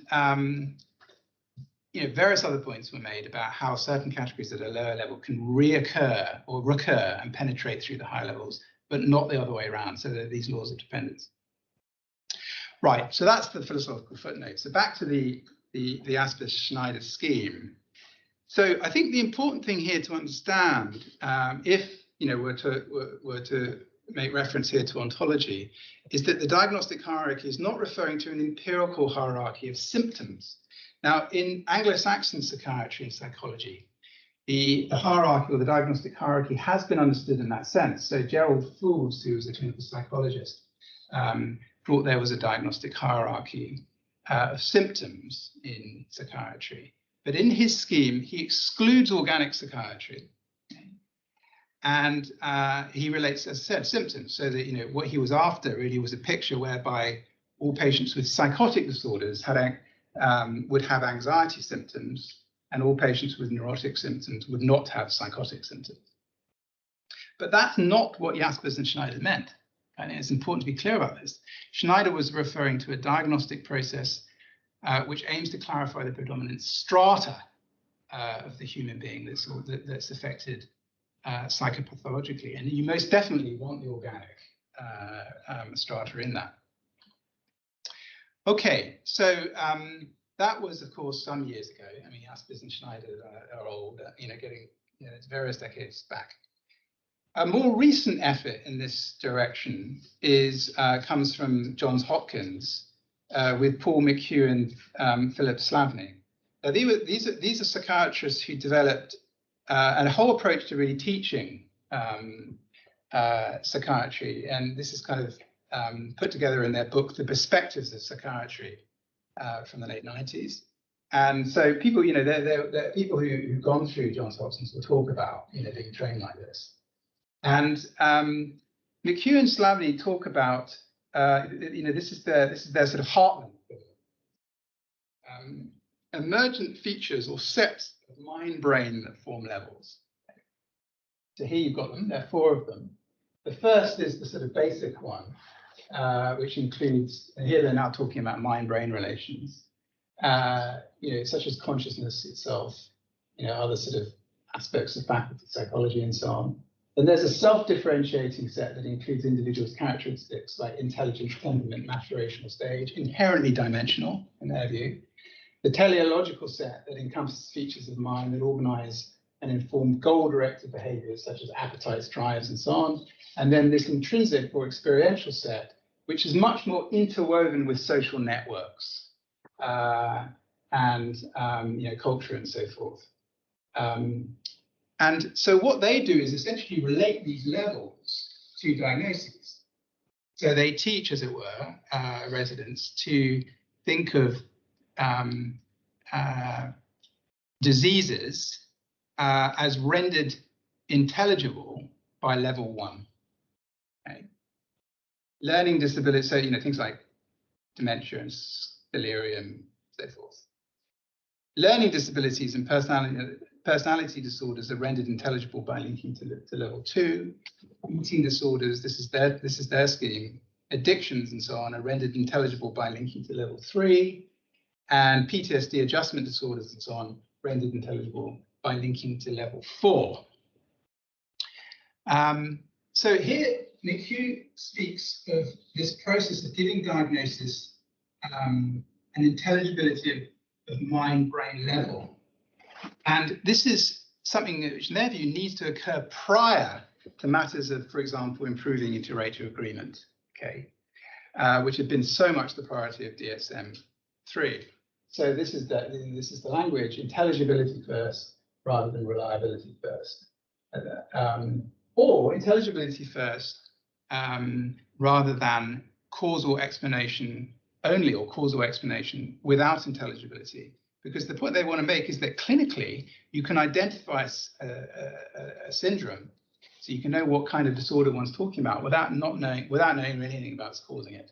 various other points were made about how certain categories at a lower level can recur and penetrate through the higher levels, but not the other way around. So there are these laws of dependence. Right, so that's the philosophical footnote. So back to the Asper Schneider scheme. So I think the important thing here to understand, if we're to make reference here to ontology, is that the diagnostic hierarchy is not referring to an empirical hierarchy of symptoms. Now, in Anglo-Saxon psychiatry and psychology, the hierarchy or the diagnostic hierarchy has been understood in that sense. So Gerald Fools, who was a clinical psychologist, thought there was a diagnostic hierarchy of symptoms in psychiatry. But in his scheme, he excludes organic psychiatry. And he relates, as I said, symptoms. So that what he was after really was a picture whereby all patients with psychotic disorders would have anxiety symptoms, and all patients with neurotic symptoms would not have psychotic symptoms. But that's not what Jaspers and Schneider meant. And it's important to be clear about this. Schneider was referring to a diagnostic process which aims to clarify the predominant strata of the human being that's affected psychopathologically. And you most definitely want the organic strata in that. Okay, so that was, of course, some years ago. I mean, Jaspers and Schneider are old, getting it's various decades back. A more recent effort in this direction comes from Johns Hopkins with Paul McHugh and Philip Slavny. These are psychiatrists who developed a whole approach to really teaching psychiatry, and this is kind of put together in their book, The Perspectives of Psychiatry, from the late 90s. And so people, they're people who've gone through Johns Hopkins will talk about, being trained like this. And McHugh and Slavny talk about, this is their sort of heartland. Emergent features or sets of mind-brain form levels. So here you've got them. There are 4 of them. The first is the sort of basic one, which includes, and here they're now talking about mind-brain relations, such as consciousness itself, other sort of aspects of faculty psychology and so on. And there's a self-differentiating set that includes individuals' characteristics like intelligence, temperament, maturational stage, inherently dimensional in their view. The teleological set that encompasses features of mind that organize and inform goal-directed behaviors such as appetites, drives, and so on. And then this intrinsic or experiential set, which is much more interwoven with social networks and culture and so forth. And so what they do is essentially relate these levels to diagnoses. So they teach, as it were, residents to think of diseases as rendered intelligible by level 1. Okay. Learning disability, so things like dementia and delirium, so forth. Learning disabilities and personality disorders are rendered intelligible by linking to level 2. Eating disorders, this is their scheme. Addictions and so on are rendered intelligible by linking to level 3. And PTSD adjustment disorders and so on rendered intelligible by linking to level 4. So here, McHugh speaks of this process of giving diagnosis an intelligibility of mind-brain level. And this is something which, in their view, needs to occur prior to matters of, for example, improving inter-rater agreement, okay, which have been so much the priority of DSM-3. So this is the language: intelligibility first rather than reliability first, or intelligibility first rather than causal explanation only, or causal explanation without intelligibility. Because the point they want to make is that clinically you can identify a syndrome, so you can know what kind of disorder one's talking about without knowing anything about what's causing it.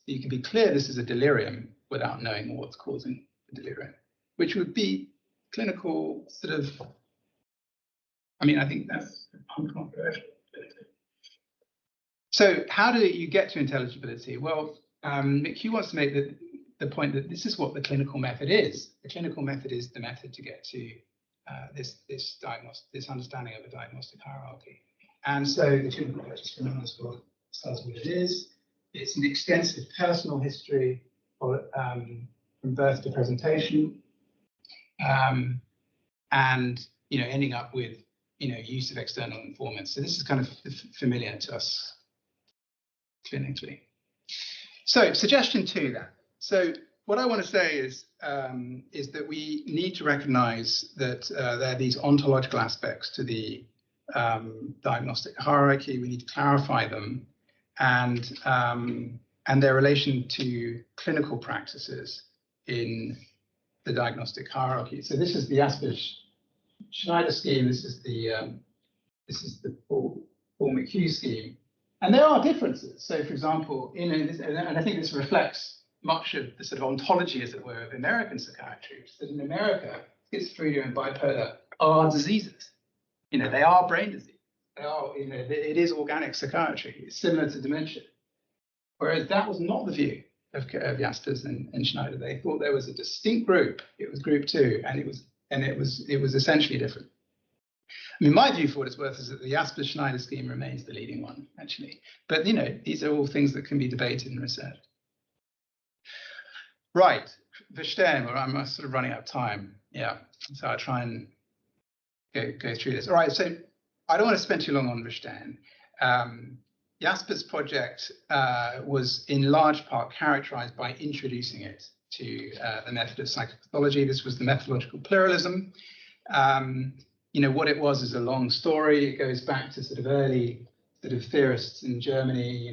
So you can be clear this is a delirium without knowing what's causing the delirium, which would be clinical sort of. I mean, I think that's uncontroversial. So how do you get to intelligibility? Well, McHugh wants to make the point that this is what the clinical method is. The clinical method is the method to get to this understanding of a diagnostic hierarchy. And so the clinical method starts what it is. It's an extensive personal history from birth to presentation, and ending up with use of external informants. So this is kind of familiar to us clinically. So suggestion 2 then. So what I want to say is that we need to recognize that there are these ontological aspects to the diagnostic hierarchy. We need to clarify them and their relation to clinical practices in the diagnostic hierarchy. So this is the Jaspers-Schneider scheme. This is the Paul McHugh scheme. And there are differences. So, for example, and I think this reflects much of the sort of ontology, as it were, of American psychiatry, which is that in America, schizophrenia and bipolar are diseases. They are brain disease. it is organic psychiatry. It's similar to dementia. Whereas that was not the view of Jaspers and Schneider. They thought there was a distinct group. It was group 2, and it was essentially different. I mean, my view, for what it's worth, is that the Jaspers-Schneider scheme remains the leading one, actually. But these are all things that can be debated and researched. Right, verstehen. Well, I'm sort of running out of time. Yeah, so I'll try and go through this. All right, so I don't want to spend too long on verstehen. Jaspers' project was in large part characterized by introducing it to the method of psychopathology. This was the methodological pluralism. What it was is a long story. It goes back to sort of early sort of theorists in Germany,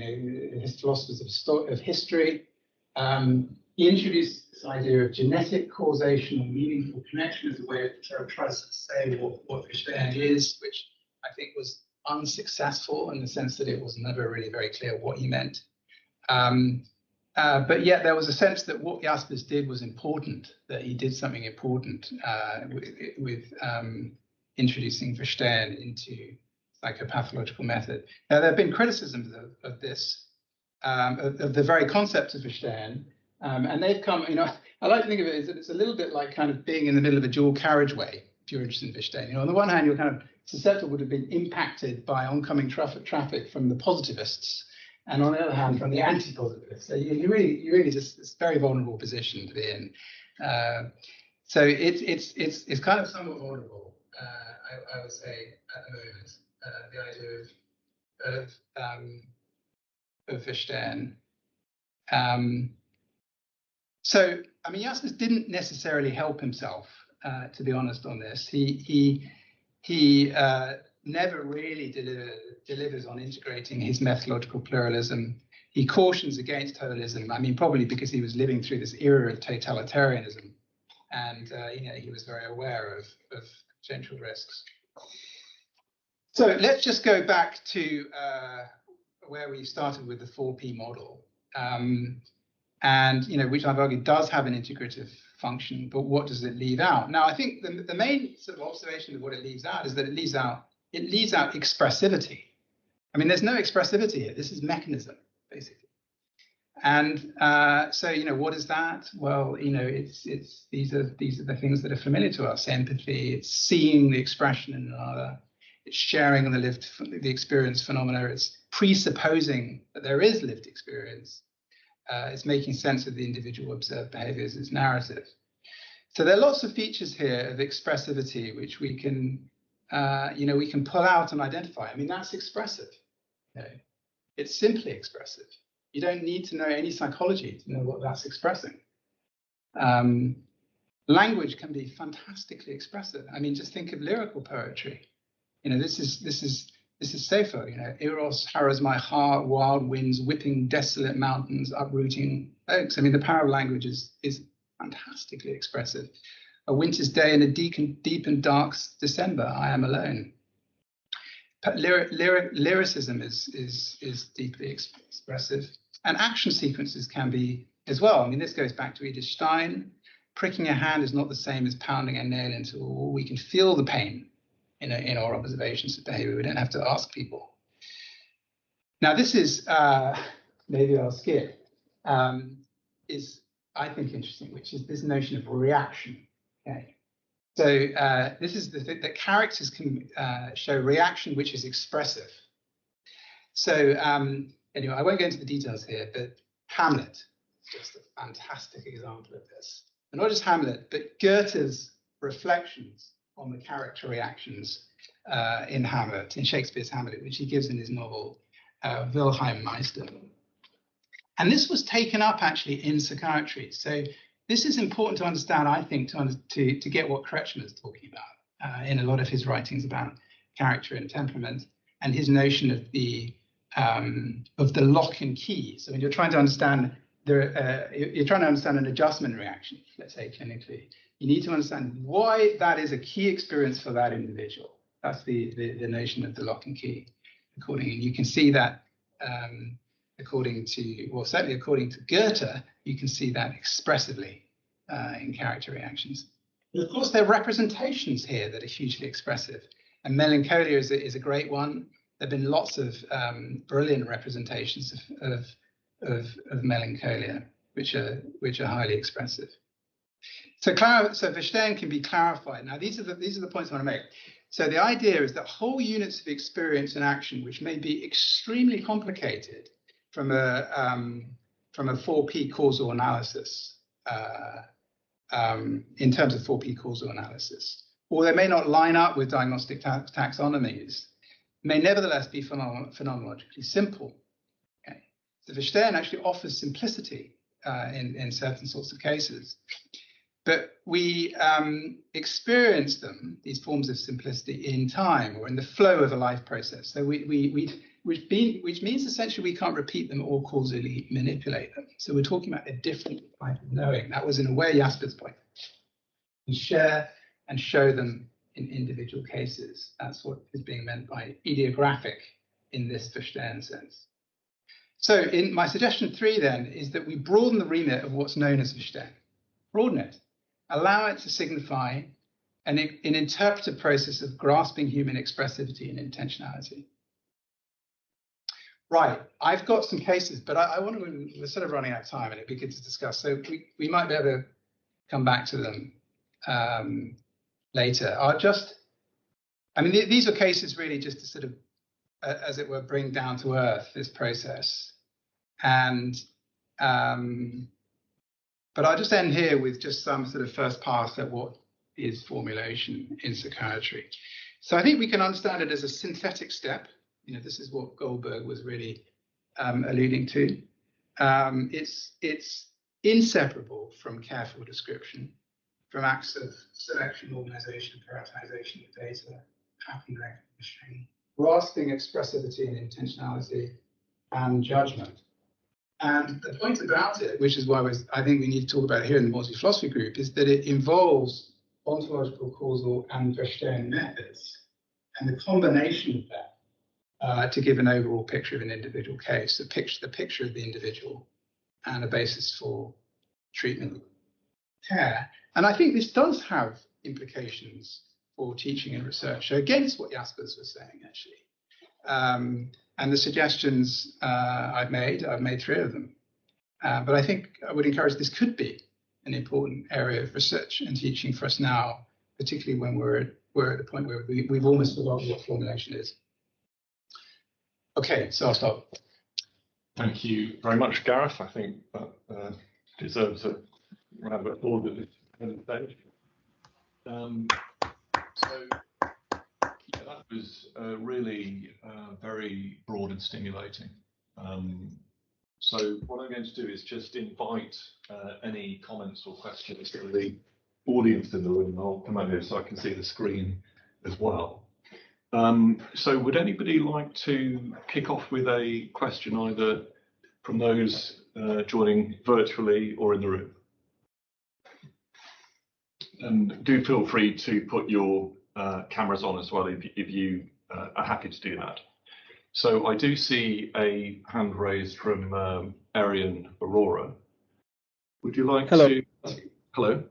philosophers of history. He introduced this idea of genetic causation or meaningful connection as a way of trying to say what verstehen is, which I think was unsuccessful in the sense that it was never really very clear what he meant. But yet there was a sense that what Jaspers did was important, that he did something important with introducing verstehen into psychopathological method. Now, there have been criticisms of this, of the very concept of verstehen, and they've come, I like to think of it as it's a little bit like kind of being in the middle of a dual carriageway, if you're interested in verstehen. On the one hand, you're kind of susceptible would have been impacted by oncoming traffic from the positivists, and on the other hand, from the anti-positivists. So you really just, it's a very vulnerable position to be in. So it's kind of somewhat vulnerable, I would say, at the moment, the idea of verstehen. So, I mean, Jaspers didn't necessarily help himself, to be honest, on this. He never really delivers on integrating his methodological pluralism. He cautions against holism. I mean, probably because he was living through this era of totalitarianism, and he was very aware of potential risks. So let's just go back to where we started with the 4P model. And which I've argued does have an integrative function, but what does it leave out? Now, I think the main sort of observation of what it leaves out is that it leaves out expressivity. I mean, there's no expressivity here. This is mechanism, basically. And so, what is that? Well, these are the things that are familiar to us: empathy. It's seeing the expression in another. It's sharing the experience phenomena. It's presupposing that there is lived experience. It's making sense of the individual observed behaviors as narrative. So there are lots of features here of expressivity which we can pull out and identify. I mean, that's expressive. It's simply expressive. You don't need to know any psychology to know what that's expressing. Language can be fantastically expressive. I mean, just think of lyrical poetry. This is Sappho, Eros harrows my heart, wild winds whipping desolate mountains, uprooting oaks. I mean, the power of language is fantastically expressive. A winter's day in a deep and dark December, I am alone. Lyricism is deeply expressive, and action sequences can be as well. I mean, this goes back to Edith Stein. Pricking a hand is not the same as pounding a nail into a wall. We can feel the pain in our observations of behavior. We don't have to ask people. Now, this is, maybe I'll skip, is, I think, interesting, which is this notion of reaction. Okay. So this is the thing that characters can show reaction, which is expressive. So anyway, I won't go into the details here, but Hamlet is just a fantastic example of this. And not just Hamlet, but Goethe's reflections on the character reactions in Hamlet, in Shakespeare's Hamlet, which he gives in his novel Wilhelm Meister. And this was taken up actually in psychiatry. So this is important to understand, I think, to get what Kretschmer is talking about in a lot of his writings about character and temperament, and his notion of the lock and key. So when you're trying to understand an adjustment reaction, let's say clinically, you need to understand why that is a key experience for that individual. That's the notion of the lock and key. Accordingly, you can see that according to Goethe, you can see that expressively in character reactions. And of course, there are representations here that are hugely expressive. And melancholia is a great one. There have been lots of brilliant representations of melancholia, which are highly expressive. So verstehen can be clarified. Now, these are the points I want to make. So the idea is that whole units of experience and action, which may be extremely complicated from a 4P causal analysis, in terms of 4P causal analysis, or they may not line up with diagnostic taxonomies, may nevertheless be phenomenologically simple. Okay? So verstehen actually offers simplicity in certain sorts of cases. But we experience them, these forms of simplicity, in time or in the flow of a life process. So which means essentially we can't repeat them or causally manipulate them. So we're talking about a different type of knowing. That was in a way Jasper's point. We share and show them in individual cases. That's what is being meant by ideographic in this verstehen sense. So in my suggestion 3 then is that we broaden the remit of what's known as verstehen. Broaden it. Allow it to signify an interpretive process of grasping human expressivity and intentionality. Right, I've got some cases, but I want to, we're sort of running out of time and it'd be good to discuss. So we might be able to come back to them later. These are cases really just to sort of, as it were, bring down to earth this process. And but I'll just end here with just some sort of first pass at what is formulation in psychiatry. So I think we can understand it as a synthetic step. You know, this is what Goldberg was really alluding to. It's inseparable from careful description, from acts of selection, organization, prioritization of data, pattern recognition, grasping expressivity and intentionality, and judgment. And the point about it, which is why I think we need to talk about it here in the multi-philosophy group, is that it involves ontological, causal, and verstehen methods, and the combination of that to give an overall picture of an individual case, the picture of the individual, and a basis for treatment care. And I think this does have implications for teaching and research, so against what Jaspers was saying, actually. And the suggestions I've made 3 of them. But I think I would encourage this could be an important area of research and teaching for us now, particularly when we're at the point where we've almost forgotten what formulation is. Okay, so I'll stop. Thank you very much, Gareth. I think that deserves a round of applause at this stage. That was really very broad and stimulating. So what I'm going to do is just invite any comments or questions from the audience in the room. I'll come over here so I can see the screen as well. So would anybody like to kick off with a question, either from those joining virtually or in the room? And do feel free to put your cameras on as well if you are happy to do that. So I do see a hand raised from Arian Aurora. Would you like to? Hello.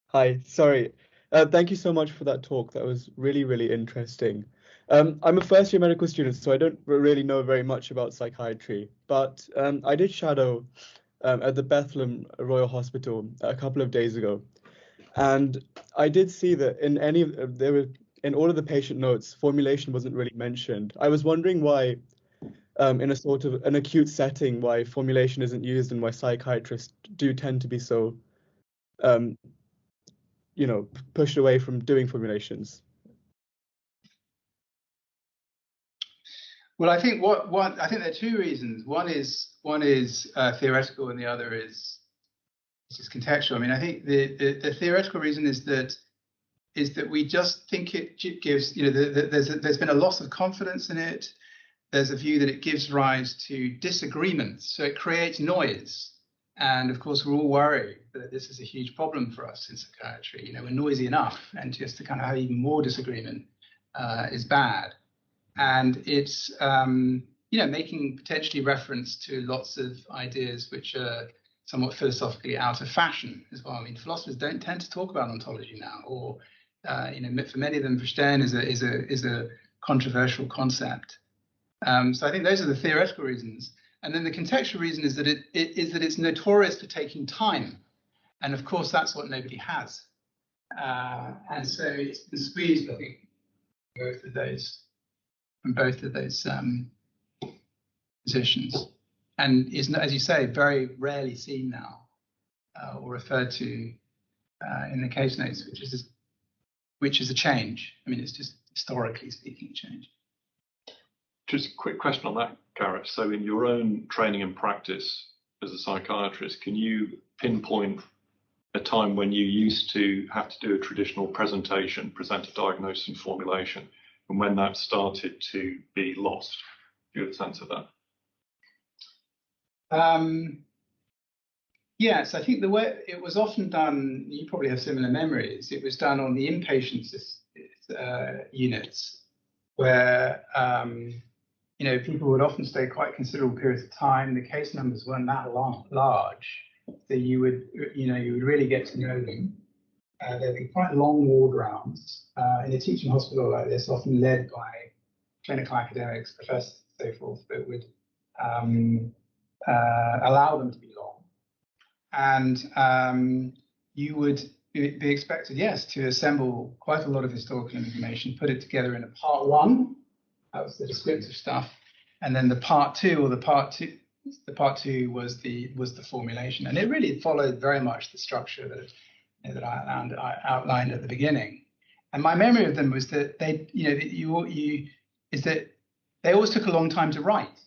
Hi, sorry. Thank you so much for that talk. That was really, really interesting. I'm a first-year medical student, so I don't really know very much about psychiatry, but I did shadow at the Bethlehem Royal Hospital a couple of days ago. And I did see that in all of the patient notes, formulation wasn't really mentioned. I was wondering why, in a sort of an acute setting, why formulation isn't used and why psychiatrists do tend to be so, pushed away from doing formulations. Well, I think I think there are 2 reasons. One is theoretical, and the other is just contextual. I mean, I think the theoretical reason is that we just think it gives, there's been a loss of confidence in it. There's a view that it gives rise to disagreements, so it creates noise. And of course, we're all worried that this is a huge problem for us in psychiatry. We're noisy enough, and just to kind of have even more disagreement is bad. And it's making potentially reference to lots of ideas which are somewhat philosophically out of fashion as well. I mean, philosophers don't tend to talk about ontology now, or For many of them, verstehen is a controversial concept. So I think those are the theoretical reasons. And then the contextual reason is that it's notorious for taking time. And of course, that's what nobody has. And so it's been squeezed, I think, from both of those positions. And is, as you say, very rarely seen now or referred to in the case notes, which is a change. I mean, it's just historically speaking, a change. Just a quick question on that, Gareth. So in your own training and practice as a psychiatrist, can you pinpoint a time when you used to have to do a traditional presentation, present a diagnosis and formulation, and when that started to be lost? Do you have a sense of that? Yes, I think the way it was often done, you probably have similar memories, it was done on the inpatient units where people would often stay quite considerable periods of time. The case numbers weren't that large, so you would really get to know them. There'd be quite long ward rounds in a teaching hospital like this, often led by clinical academics, professors, and so forth, that would allow them to be long. And you would be expected, yes, to assemble quite a lot of historical information, put it together in a part one. That was the descriptive stuff, and then the part two was the formulation, and it really followed very much the structure that I outlined at the beginning. And my memory of them was that they always took a long time to write,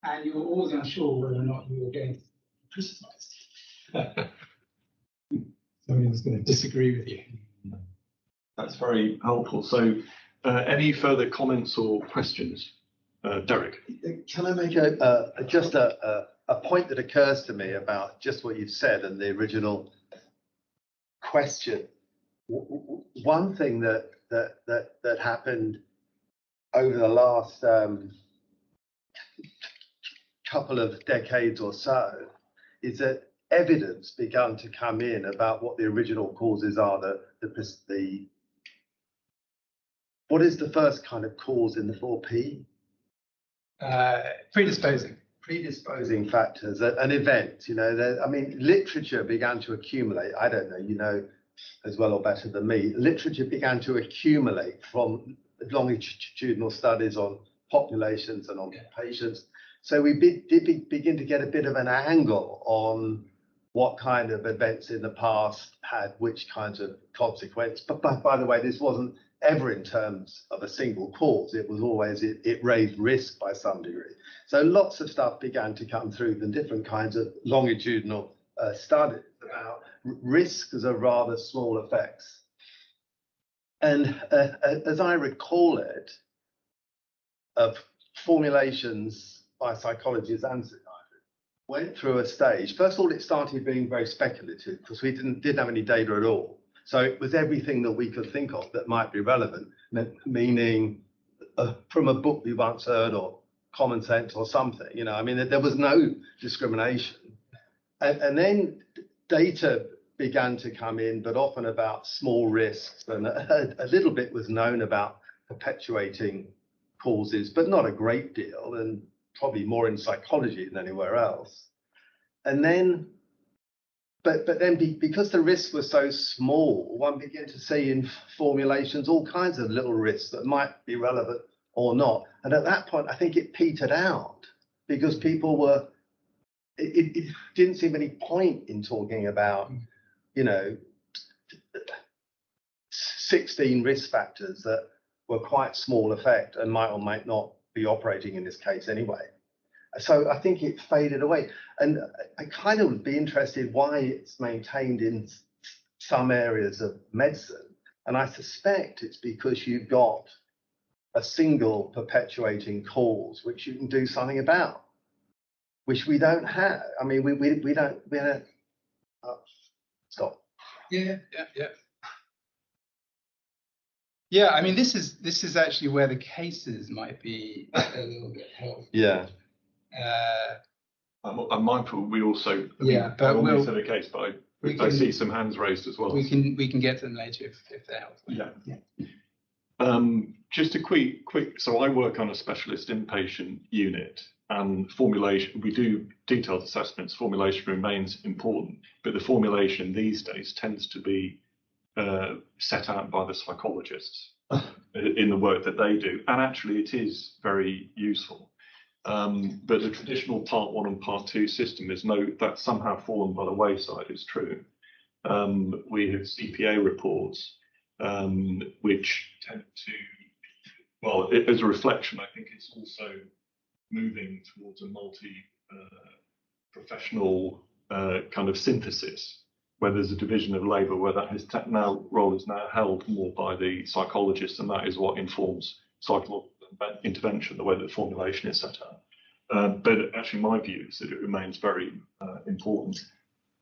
and you were always unsure whether or not you were going to be criticized. Somebody was going to disagree with you. That's very helpful. So any further comments or questions? Derek. Can I make just a point that occurs to me about just what you've said and the original question? One thing that happened over the last couple of decades or so is that evidence began to come in about what the original causes are. What is the first kind of cause in the 4P? Predisposing factors, an event. Literature began to accumulate. I don't know, you know as well or better than me. Literature began to accumulate from longitudinal studies on populations and on patients. So we did begin to get a bit of an angle on what kind of events in the past had which kinds of consequence. But by the way, this wasn't ever in terms of a single cause. It was always, it raised risk by some degree. So lots of stuff began to come through the different kinds of longitudinal studies about risks of rather small effects. And as I recall it, of formulations by psychologists and psychiatrists went through a stage. First of all, it started being very speculative because we didn't have any data at all. So it was everything that we could think of that might be relevant, meaning from a book we once heard or common sense or something. There was no discrimination. And then data began to come in, but often about small risks, and a little bit was known about perpetuating causes, but not a great deal, and probably more in psychology than anywhere else. And then, but then because the risks were so small, one began to see in formulations all kinds of little risks that might be relevant or not. And at that point, I think it petered out because people were, it didn't seem any point in talking about, 16 risk factors that were quite small effect and might or might not be operating in this case anyway. So I think it faded away. And I kind of would be interested why it's maintained in some areas of medicine. And I suspect it's because you've got a single perpetuating cause, which you can do something about, which we don't have. I mean, we don't stop. Yeah, I mean, this is actually where the cases might be a little bit helpful. Yeah. I'm mindful. We also, Yeah, but I will we'll- say the case, but we I can- see some hands raised as well. We can get to them later if they're helpful. Yeah. Just a quick. So I work on a specialist inpatient unit, and formulation. We do detailed assessments. Formulation remains important, but the formulation these days tends to be set out by the psychologists in the work that they do, and actually it is very useful. But the traditional Part 1 and Part 2 system that's somehow fallen by the wayside. Is true. We have CPA reports which tend to, well, as a reflection, I think it's also moving towards a multi-professional kind of synthesis, where there's a division of labour, where that role is now held more by the psychologists, and that is what informs psychological intervention, the way that formulation is set up. But actually, my view is that it remains very important.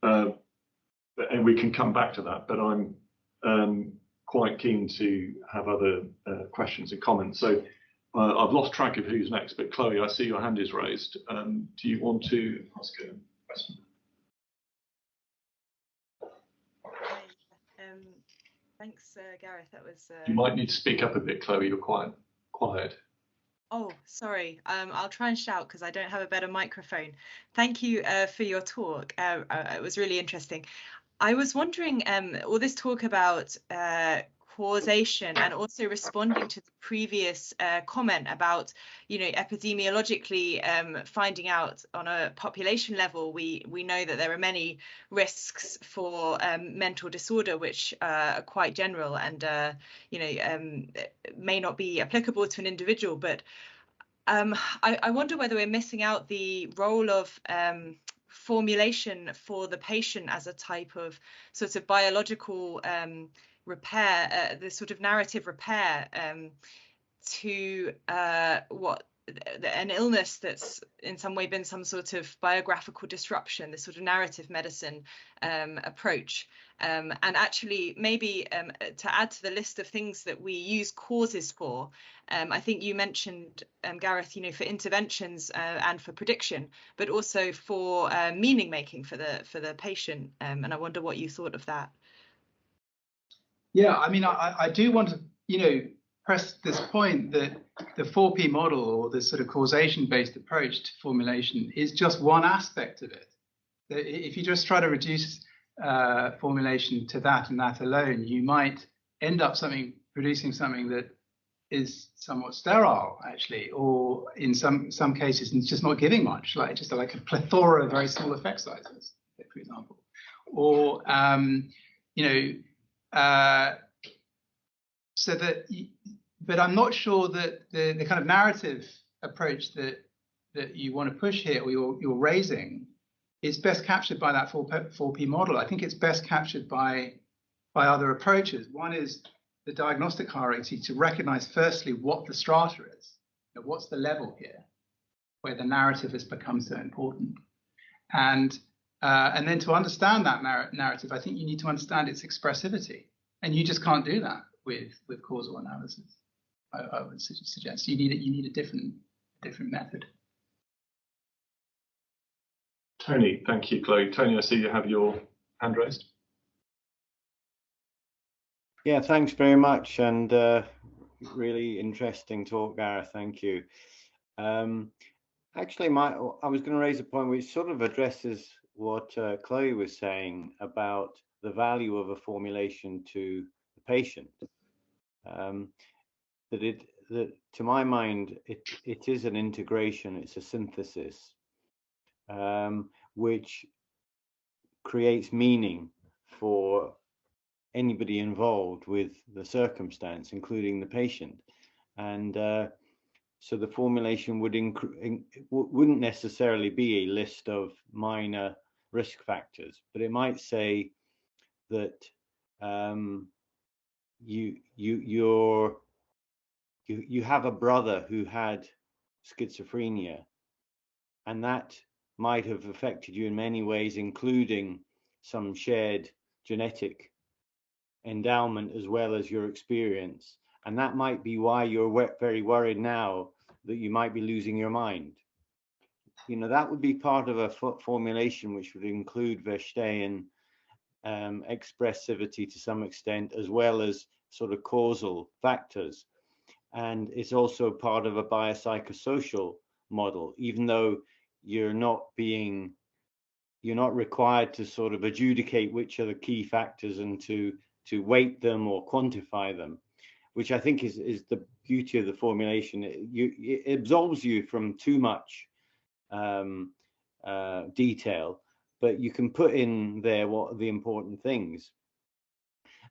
And we can come back to that, but I'm quite keen to have other questions and comments. So I've lost track of who's next, but Chloe, I see your hand is raised. Do you want to ask a question? Thanks, Gareth. That was. You might need to speak up a bit, Chloe. You're quite quiet. Oh, sorry. I'll try and shout because I don't have a better microphone. Thank you for your talk. It was really interesting. I was wondering, all this talk about causation and also responding to the previous comment about, epidemiologically finding out on a population level, we know that there are many risks for mental disorder, which are quite general and, may not be applicable to an individual. But I wonder whether we're missing out the role of formulation for the patient as a type of sort of biological repair, the sort of narrative repair to an illness that's in some way been some sort of biographical disruption, this sort of narrative medicine approach. And actually, maybe to add to the list of things that we use causes for, I think you mentioned, Gareth, for interventions and for prediction, but also for meaning making for the patient. And I wonder what you thought of that. Yeah, I mean, I do want to, press this point that the 4P model, or this sort of causation-based approach to formulation, is just one aspect of it. If you just try to reduce formulation to that and that alone, you might end up producing something that is somewhat sterile, actually, or in some cases it's just not giving much, like a plethora of very small effect sizes, for example, or so that, but I'm not sure that the kind of narrative approach that you want to push here, or you're raising, is best captured by that 4P model. I think it's best captured by other approaches. One is the diagnostic hierarchy, to recognize firstly what the strata is. What's the level here where the narrative has become so important, and then to understand that narrative, I think you need to understand its expressivity, and you just can't do that with causal analysis. I would suggest you need a different method. Tony, thank you, Chloe. Tony, I see you have your hand raised. Yeah, thanks very much, and really interesting talk, Gareth. Thank you. Actually, I was going to raise a point which sort of addresses what Chloe was saying about the value of a formulation to the patient. That to my mind, it is an integration, it's a synthesis, which creates meaning for anybody involved with the circumstance, including the patient. And so the formulation wouldn't necessarily be a list of minor risk factors, but it might say that you have a brother who had schizophrenia, and that might have affected you in many ways, including some shared genetic endowment as well as your experience. And that might be why you're very worried now that you might be losing your mind. you know, that would be part of a formulation which would include verstehen, expressivity to some extent, as well as sort of causal factors. And it's also part of a biopsychosocial model, even though you're not required to sort of adjudicate which are the key factors and to weight them or quantify them, which I think is the beauty of the formulation. It absolves you from too much detail, but you can put in there what are the important things.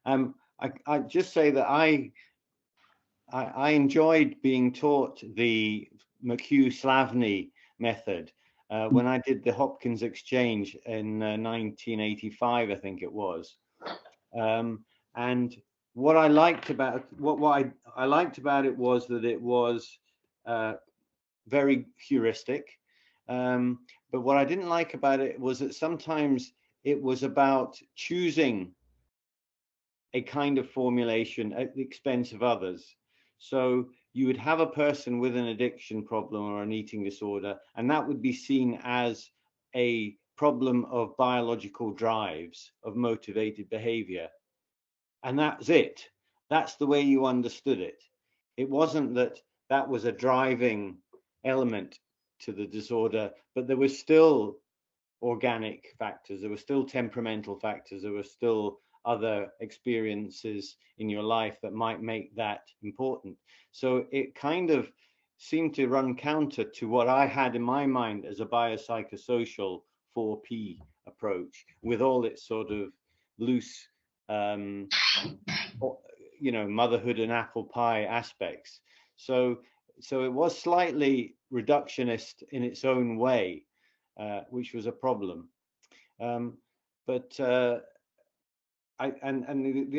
I just say that I enjoyed being taught the McHugh-Slavny method when I did the Hopkins Exchange in 1985, I think it was. And what I liked about I liked about it was that it was very heuristic. But what I didn't like about it was that sometimes it was about choosing a kind of formulation at the expense of others. So you would have a person with an addiction problem or an eating disorder, and that would be seen as a problem of biological drives, of motivated behavior. And that's it. That's the way you understood it. It wasn't that that was a driving element to the disorder, but there were still organic factors, there were still temperamental factors, there were still other experiences in your life that might make that important. So it kind of seemed to run counter to what I had in my mind as a biopsychosocial 4P approach, with all its sort of loose, you know, motherhood and apple pie aspects. So it was slightly reductionist in its own way, which was a problem. The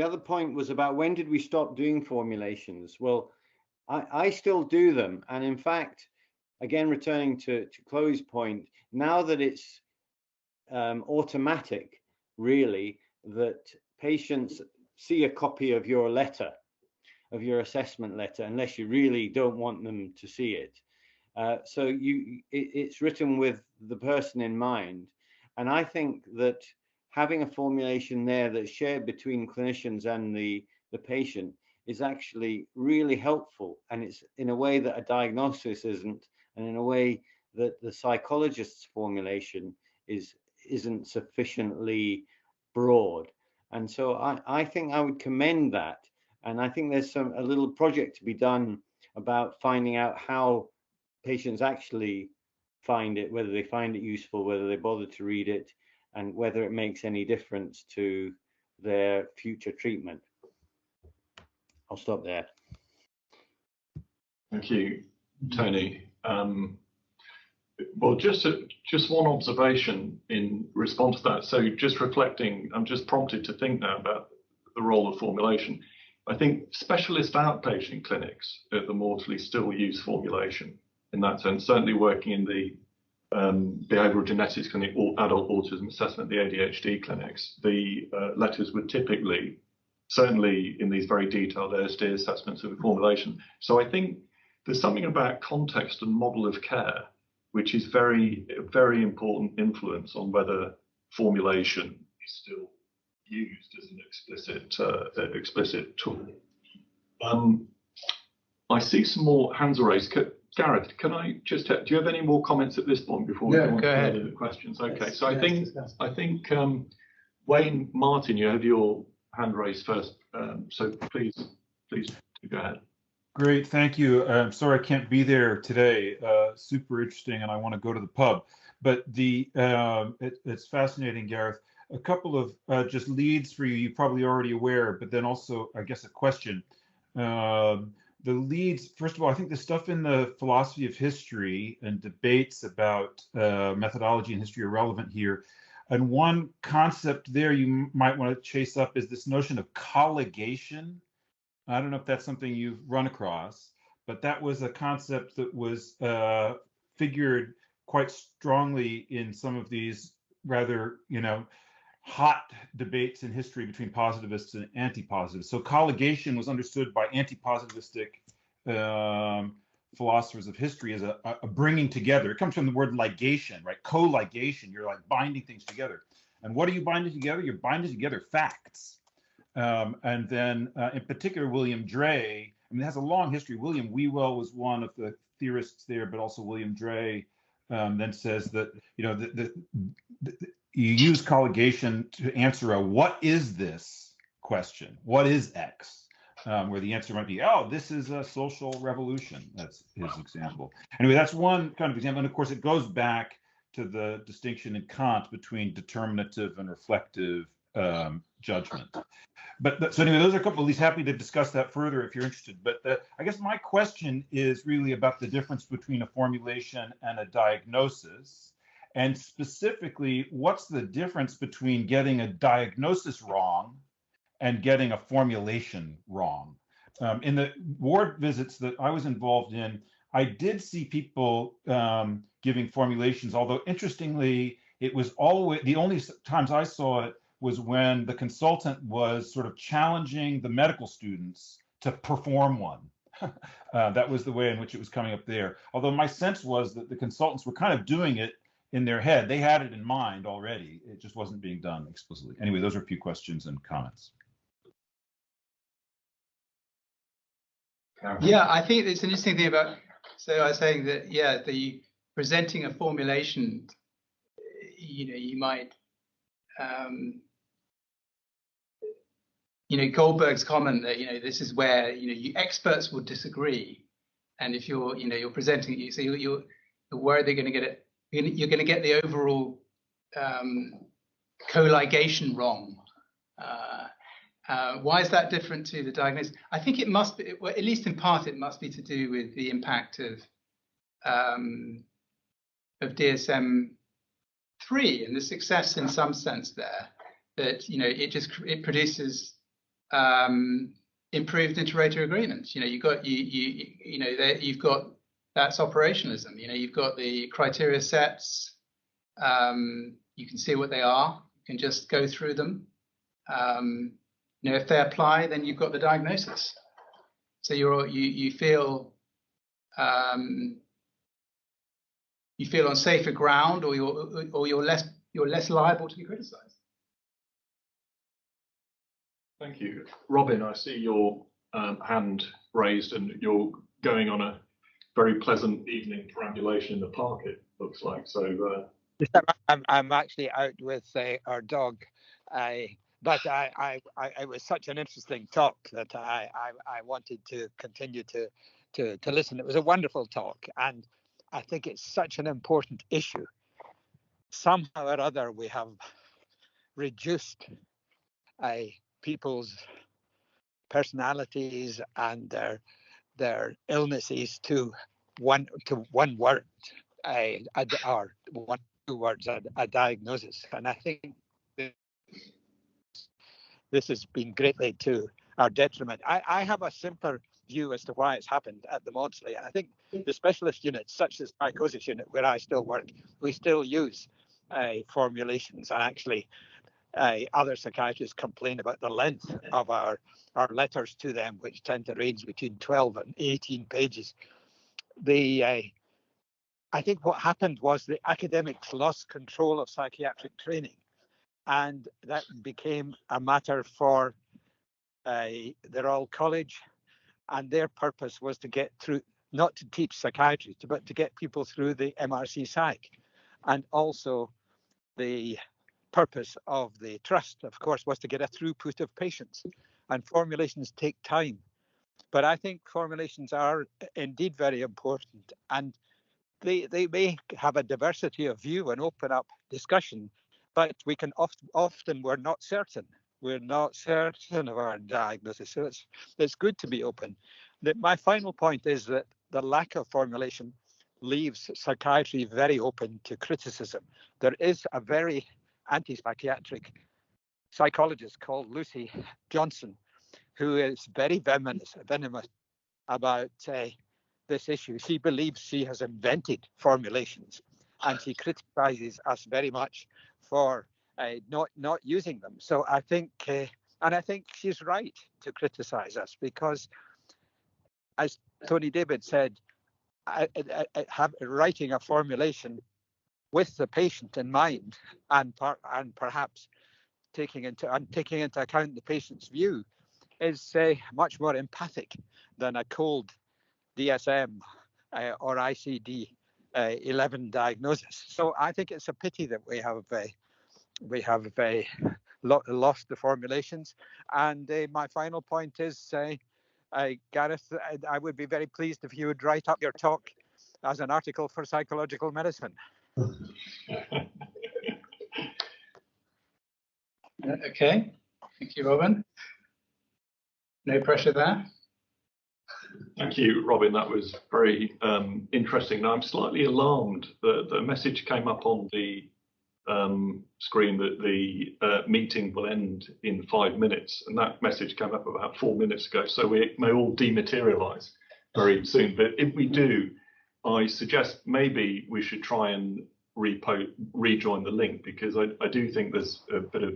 other point was about when did we stop doing formulations? Well, I still do them. And in fact, again, returning to Chloe's point, now that it's automatic, really, that patients see a copy of your letter, of your assessment letter, unless you really don't want them to see it. So it's written with the person in mind. And I think that having a formulation there that's shared between clinicians and the patient is actually really helpful. And it's in a way that a diagnosis isn't, and in a way that the psychologist's formulation isn't sufficiently broad. And so I think I would commend that. And I think there's a little project to be done about finding out how patients actually find it, whether they find it useful, whether they bother to read it, and whether it makes any difference to their future treatment. I'll stop there. Thank you, Tony. Well, just one observation in response to that. So just reflecting, I'm just prompted to think now about the role of formulation. I think specialist outpatient clinics at the Maudsley still use formulation in that sense, certainly working in the behavioral genetics clinic or adult autism assessment, the ADHD clinics, the letters would typically, certainly in these very detailed ASD assessments of the formulation. So I think there's something about context and model of care, which is very important influence on whether formulation is still used as an explicit tool. I see some more hands raised. Gareth, can I just, do you have any more comments at this point before we go on to the questions? Okay, so I think Wayne Martin, you have your hand raised first. So please go ahead. Great, thank you. I'm sorry I can't be there today. Super interesting, and I want to go to the pub. But it's fascinating, Gareth. A couple of just leads for you. You're probably already aware, but then also, I guess, a question. The leads, first of all, I think the stuff in the philosophy of history and debates about methodology and history are relevant here. And one concept there you might want to chase up is this notion of colligation. I don't know if that's something you've run across, but that was a concept that was figured quite strongly in some of these rather, hot debates in history between positivists and anti-positivists. So colligation was understood by anti-positivistic philosophers of history as a bringing together. It comes from the word ligation, right? Co-ligation. You're like binding things together. And what are you binding together? You're binding together facts. And then, in particular, William Dray. I mean, it has a long history. William Whewell was one of the theorists there, but also William Dray then says that you use colligation to answer a "what is this" question. What is X? Where the answer might be, oh, this is a social revolution. That's his example. Anyway, that's one kind of example. And of course, it goes back to the distinction in Kant between determinative and reflective judgment. So anyway, those are a couple of these. Happy to discuss that further if you're interested. But I guess my question is really about the difference between a formulation and a diagnosis. And specifically, what's the difference between getting a diagnosis wrong and getting a formulation wrong? In the ward visits that I was involved in, I did see people giving formulations, although interestingly, it was always, the only times I saw it was when the consultant was sort of challenging the medical students to perform one. That was the way in which it was coming up there. Although my sense was that the consultants were kind of doing it in their head. They had it in mind already. It just wasn't being done explicitly. Anyway, those are a few questions and comments. Yeah, I think it's an interesting thing about, so I was saying that, yeah, the presenting a formulation, you might, Goldberg's comment that, this is where, you experts will disagree. And if you're, you're presenting it, so you're worried they're going to get it, you're going to get the overall colligation wrong. Why is that different to the diagnosis? I think it must be, well, at least in part, it must be to do with the impact of DSM-3 and the success in some sense there. That it produces improved inter-rater agreements. You've got that's operationalism. You've got the criteria sets. You can see what they are. You can just go through them. If they apply, then you've got the diagnosis. So you feel on safer ground, or you're less liable to be criticised. Thank you, Robin. I see your hand raised, and you're going on a very pleasant evening perambulation in the park. It looks like so. I'm actually out with our dog. But it was such an interesting talk that I wanted to continue to listen. It was a wonderful talk, and I think it's such an important issue. Somehow or other, we have reduced people's personalities and their illnesses to one word, or 2 words, a diagnosis. And I think this has been greatly to our detriment. I have a simpler view as to why it's happened at the Maudsley. And I think the specialist units, such as psychosis unit, where I still work, we still use formulations. And actually, other psychiatrists complain about the length of our letters to them, which tend to range between 12 and 18 pages. I think what happened was the academics lost control of psychiatric training. And that became a matter for the Royal College, and their purpose was to get through, not to teach psychiatry, but to get people through the MRC Psych. And also the purpose of the trust, of course, was to get a throughput of patients. And formulations take time. But I think formulations are indeed very important, and they may have a diversity of view and open up discussion. But we can often we're not certain. We're not certain of our diagnosis. So it's good to be open. My final point is that the lack of formulation leaves psychiatry very open to criticism. There is a very anti-psychiatric psychologist called Lucy Johnson, who is very venomous about this issue. She believes she has invented formulations, and she criticizes us very much for not using them. So I think, and I think she's right to criticize us, because, as Tony David said, writing a formulation with the patient in mind, and perhaps taking into account the patient's view, is much more empathic than a cold DSM or ICD-11 diagnosis. So I think it's a pity that we have lost the formulations. And my final point is, Gareth, I would be very pleased if you would write up your talk as an article for Psychological Medicine. Okay, thank you, Owen. No pressure there. Thank you, Robin. That was very interesting. Now, I'm slightly alarmed that the message came up on the screen that the meeting will end in 5 minutes, and that message came up about 4 minutes ago, so we may all dematerialize very soon. But if we do, I suggest maybe we should try and rejoin the link, because I do think there's a bit of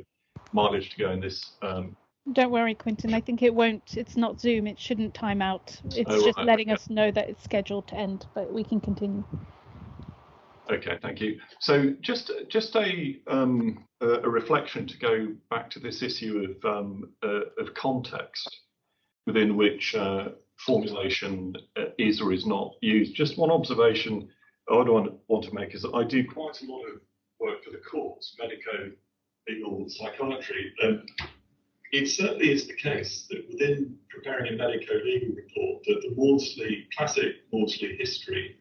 mileage to go in this. Don't worry, Quintin. I think it won't. It's not Zoom. It shouldn't time out. It's just right, letting okay. us know that it's scheduled to end, but we can continue. Okay, thank you. So just a reflection to go back to this issue of context within which formulation is or is not used. Just one observation I would want to make is that I do quite a lot of work for the courts, medico-legal psychiatry. It certainly is the case that within preparing a medico-legal report, that the classic Maudsley history,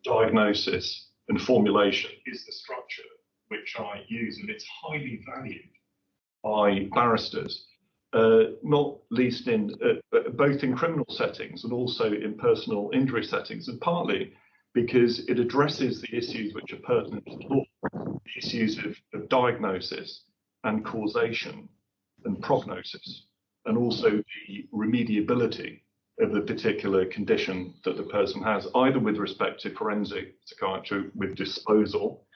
diagnosis, and formulation is the structure which I use, and it's highly valued by barristers, not least in both in criminal settings and also in personal injury settings, and partly because it addresses the issues which are pertinent to law, the issues of diagnosis and causation and prognosis, and also the remediability of the particular condition that the person has, either with respect to forensic psychiatry with disposal.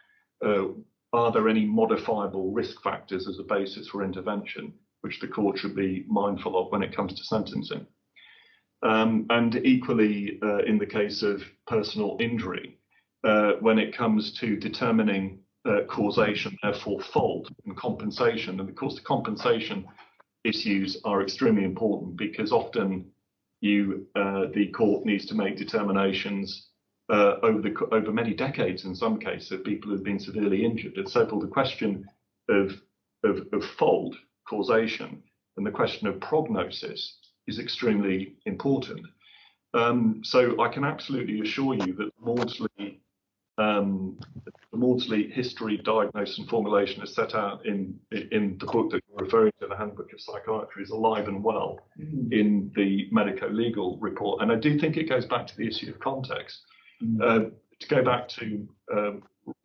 Are there any modifiable risk factors as a basis for intervention, which the court should be mindful of when it comes to sentencing? And equally, in the case of personal injury, when it comes to determining causation, therefore fault and compensation. And of course, the compensation issues are extremely important, because often the court needs to make determinations over many decades, in some cases, of people who've been severely injured. And so the question of fault, causation, and the question of prognosis is extremely important. So I can absolutely assure you that the Maudsley history, diagnosis, and formulation is set out in the book that you're referring to, the Handbook of Psychiatry, is alive and well in the medico-legal report. And I do think it goes back to the issue of context. To go back to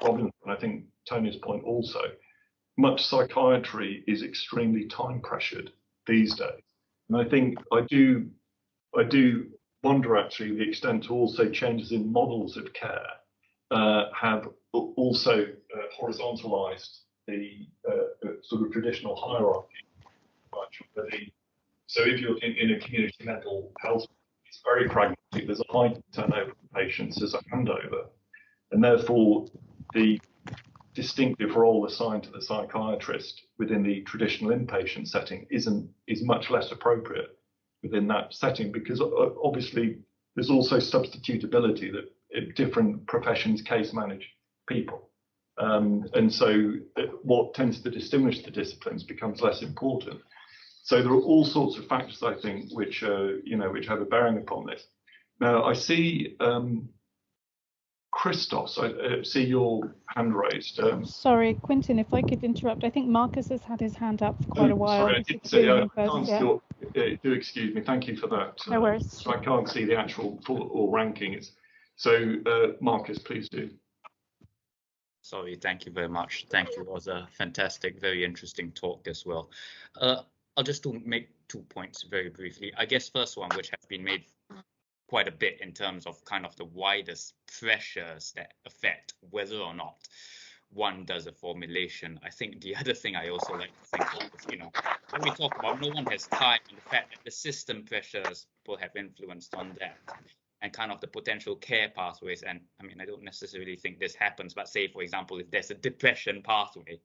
Robin, and I think Tony's point also, much psychiatry is extremely time pressured these days. And I think I do wonder actually the extent to also changes in models of care have also horizontalized the sort of traditional hierarchy. So if you're in a community mental health, it's very pragmatic. There's a high turnover of patients, there's a handover, and therefore the distinctive role assigned to the psychiatrist within the traditional inpatient setting is much less appropriate within that setting, because obviously there's also substitutability that different professions case manage people. And so what tends to distinguish the disciplines becomes less important. So there are all sorts of factors, I think, which which have a bearing upon this. Now, I see Christos, I see your hand raised. Sorry, Quintin, if I could interrupt. I think Marcus has had his hand up for quite a while. Sorry, do excuse me. Thank you for that. No worries. So I can't see the actual full or rankings. So Marcus, please do. Sorry, thank you very much. Thank you. It was a fantastic, very interesting talk as well. I'll just make 2 points very briefly. I guess first one, which has been made quite a bit in terms of kind of the widest pressures that affect whether or not one does a formulation. I think the other thing I also like to think of is, when we talk about no one has time, and the fact that the system pressures will have influenced on that. and kind of the potential care pathways. And I mean, I don't necessarily think this happens, but say, for example, if there's a depression pathway,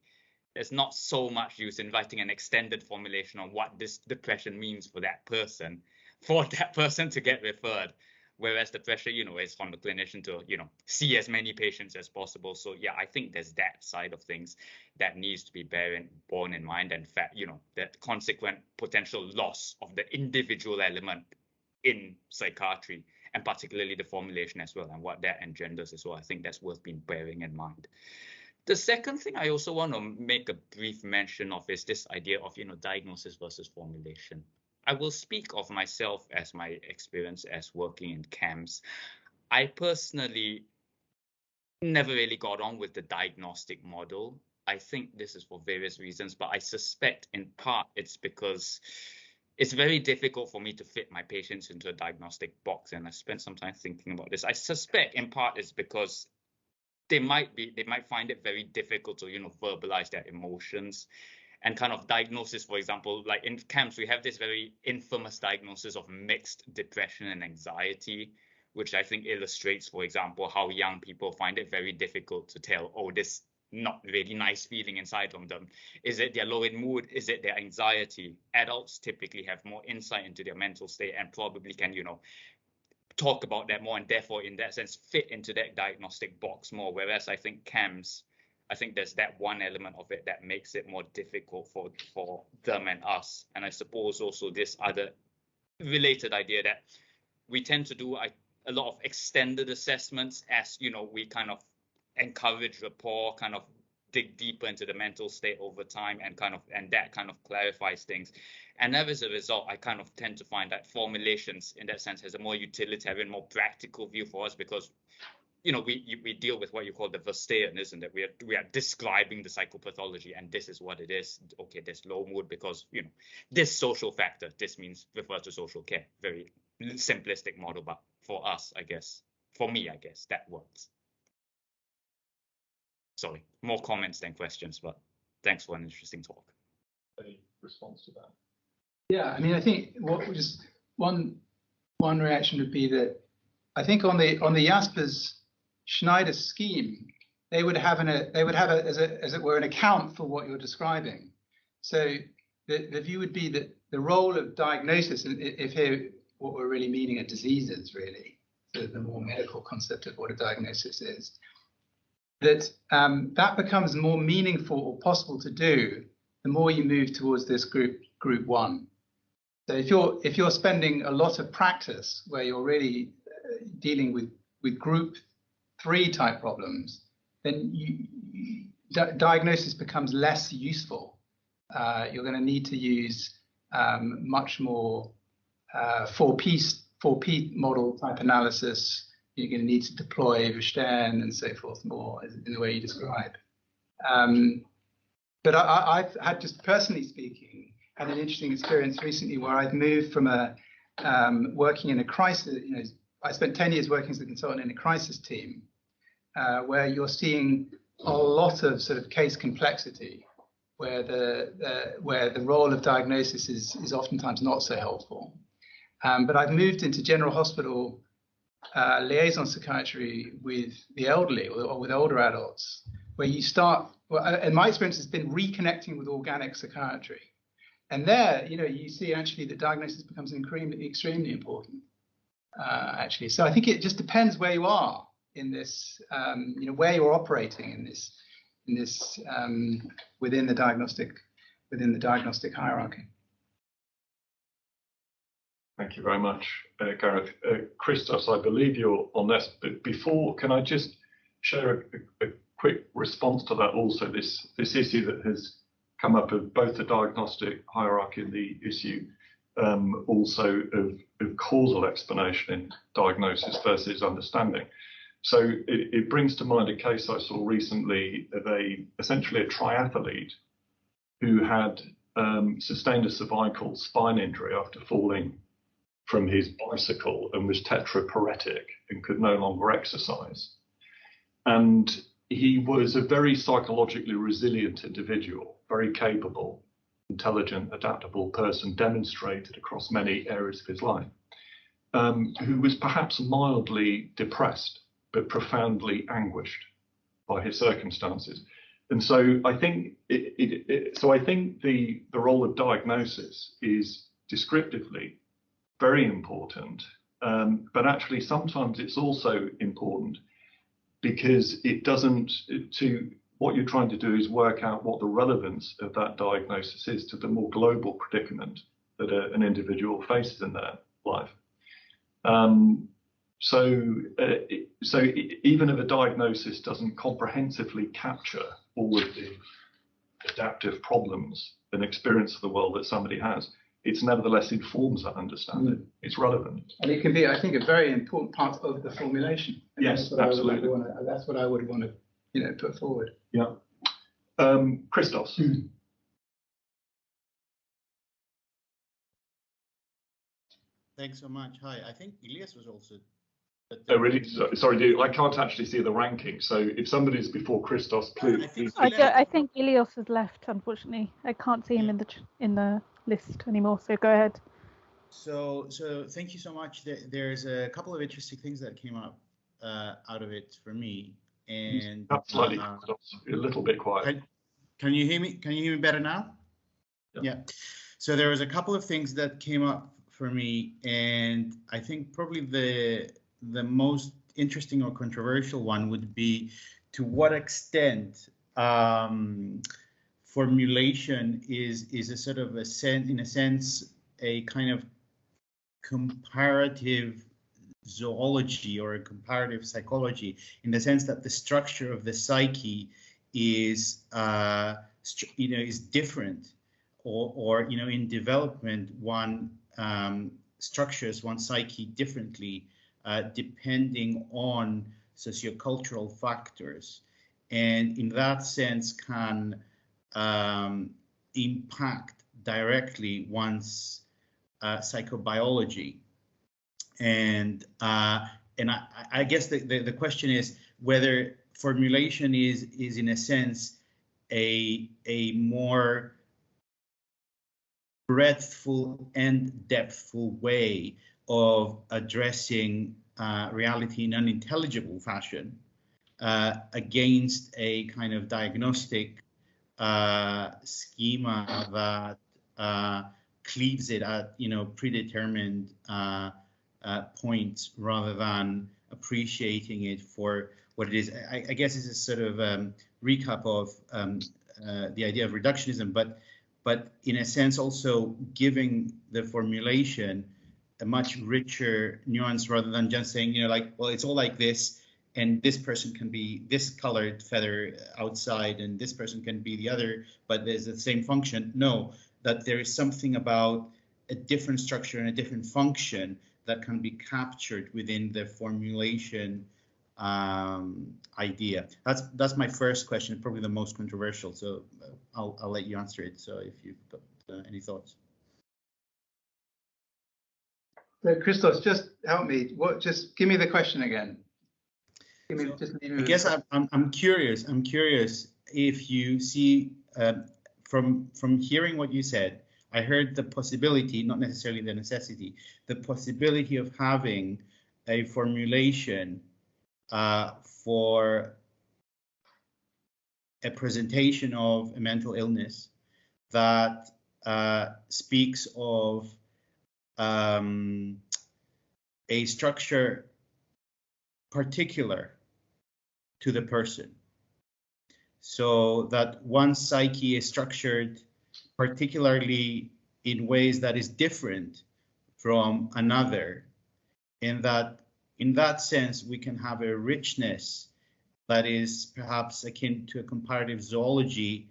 there's not so much use in writing an extended formulation on what this depression means for that person to get referred. Whereas the pressure, is on the clinician to, see as many patients as possible. So yeah, I think there's that side of things that needs to be borne in mind. And that consequent potential loss of the individual element in psychiatry, and particularly the formulation as well, and what that engenders as well. I think that's worth being bearing in mind. The second thing I also want to make a brief mention of is this idea of, diagnosis versus formulation. I will speak of myself as my experience as working in camps. I personally never really got on with the diagnostic model. I think this is for various reasons, but I suspect in part it's because it's very difficult for me to fit my patients into a diagnostic box. And I spent some time thinking about this. I suspect in part it's because they might find it very difficult to, verbalize their emotions. And kind of diagnosis, for example, like in camps, we have this very infamous diagnosis of mixed depression and anxiety, which I think illustrates, for example, how young people find it very difficult to tell, oh, this not really nice feeling inside of them. Is it their low in mood? Is it their anxiety? Adults typically have more insight into their mental state and probably can, talk about that more, and therefore, in that sense, fit into that diagnostic box more. Whereas I think camps, I think there's that one element of it that makes it more difficult for them and us. And I suppose also this other related idea that we tend to do a lot of extended assessments as, we kind of encourage rapport, kind of dig deeper into the mental state over time, and that kind of clarifies things. And as a result, I kind of tend to find that formulations in that sense has a more utilitarian, more practical view for us, because we deal with what you call the verstehen, isn't it? We are describing the psychopathology, and this is what it is. Okay, there's low mood because this social factor. This means refer to social care. Very simplistic model, but for us, for me, that works. Sorry, more comments than questions, but thanks for an interesting talk. Any response to that? Yeah, I mean, I think just one reaction would be that I think on the Jaspers Schneider scheme, they would have as it were an account for what you're describing. So the view would be that the role of diagnosis, and if here what we're really meaning are diseases, really, so the more medical concept of what a diagnosis is, that becomes more meaningful or possible to do the more you move towards this group one. So if you're spending a lot of practice where you're really dealing with group 3 type problems, then diagnosis becomes less useful. You're going to need to use much more 4P model type analysis. You're going to need to deploy verstehen and so forth more in the way you describe. But I've had, just personally speaking, had an interesting experience recently where I've moved from working in a crisis. I spent 10 years working as a consultant in a crisis team, where you're seeing a lot of sort of case complexity, where the role of diagnosis is oftentimes not so helpful. But I've moved into general hospital liaison psychiatry with the elderly or with older adults, where you start. Well, and my experience has been reconnecting with organic psychiatry, and there, you see actually that diagnosis becomes extremely important. Actually, so I think it just depends where you are in this, where you're operating in this within the diagnostic hierarchy. Thank you very much, Gareth. Christos, I believe you're on this, but before, can I just share a quick response to that also, this issue that has come up of both the diagnostic hierarchy and the issue also of causal explanation in diagnosis versus understanding. So it brings to mind a case I saw recently of essentially a triathlete who had sustained a cervical spine injury after falling from his bicycle and was tetraparetic and could no longer exercise. And he was a very psychologically resilient individual, very capable, intelligent, adaptable person, demonstrated across many areas of his life. who was perhaps mildly depressed, but profoundly anguished by his circumstances. And so I think the role of diagnosis is descriptively very important, but actually sometimes it's also important because it doesn't, what you're trying to do is work out what the relevance of that diagnosis is to the more global predicament that an individual faces in their life. So even if a diagnosis doesn't comprehensively capture all of the adaptive problems and experience of the world that somebody has, it's nevertheless informs that understanding. It's relevant. And it can be, I think, a very important part of the formulation. And yes, absolutely. That's what I would want to, put forward. Yeah. Christos. Thanks so much. Hi, I think Elias was also. Oh, really? Sorry, dude, I can't actually see the ranking. So if somebody's before Christos, please. I think Elias has left, unfortunately. I can't see him in the list anymore. So go ahead. So thank you so much. There's a couple of interesting things that came up out of it for me. And slightly, a little bit quiet. Can you hear me? Can you hear me better now? Yeah. So there was a couple of things that came up for me, and I think probably the most interesting or controversial one would be to what extent formulation is a sort of a kind of comparative zoology or a comparative psychology, in the sense that the structure of the psyche is is different, or in development one structures one psyche differently depending on sociocultural factors, and in that sense can impact directly one's psychobiology. And I guess the question is whether formulation is in a sense a more breadthful and depthful way of addressing reality in an intelligible fashion against a kind of diagnostic schema that cleaves it at predetermined points rather than appreciating it for what it is. I guess this is sort of recap of the idea of reductionism, but in a sense also giving the formulation a much richer nuance rather than just saying, well, it's all like this, and this person can be this colored feather outside, and this person can be the other, but there's the same function. No, that there is something about a different structure and a different function that can be captured within the formulation idea. That's my first question, probably the most controversial. So I'll let you answer it. So if you've got any thoughts. So Christos, just help me. Just give me the question again. I guess I'm curious. I'm curious if you see from hearing what you said, I heard the possibility, not necessarily the necessity, the possibility of having a formulation for a presentation of a mental illness that speaks of a structure particular to the person, so that one psyche is structured particularly in ways that is different from another, and that in that sense we can have a richness that is perhaps akin to a comparative zoology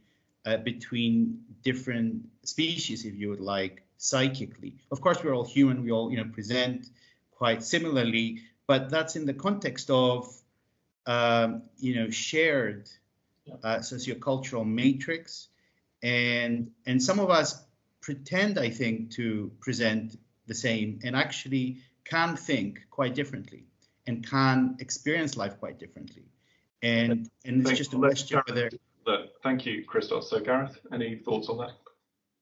between different species, if you would like, psychically. Of course, we're all human, we all present quite similarly, but that's in the context of shared sociocultural matrix, and some of us pretend, I think, to present the same and actually can think quite differently and can experience life quite differently. And it's just a question whether. Thank you, Christos. So Gareth, any thoughts on that?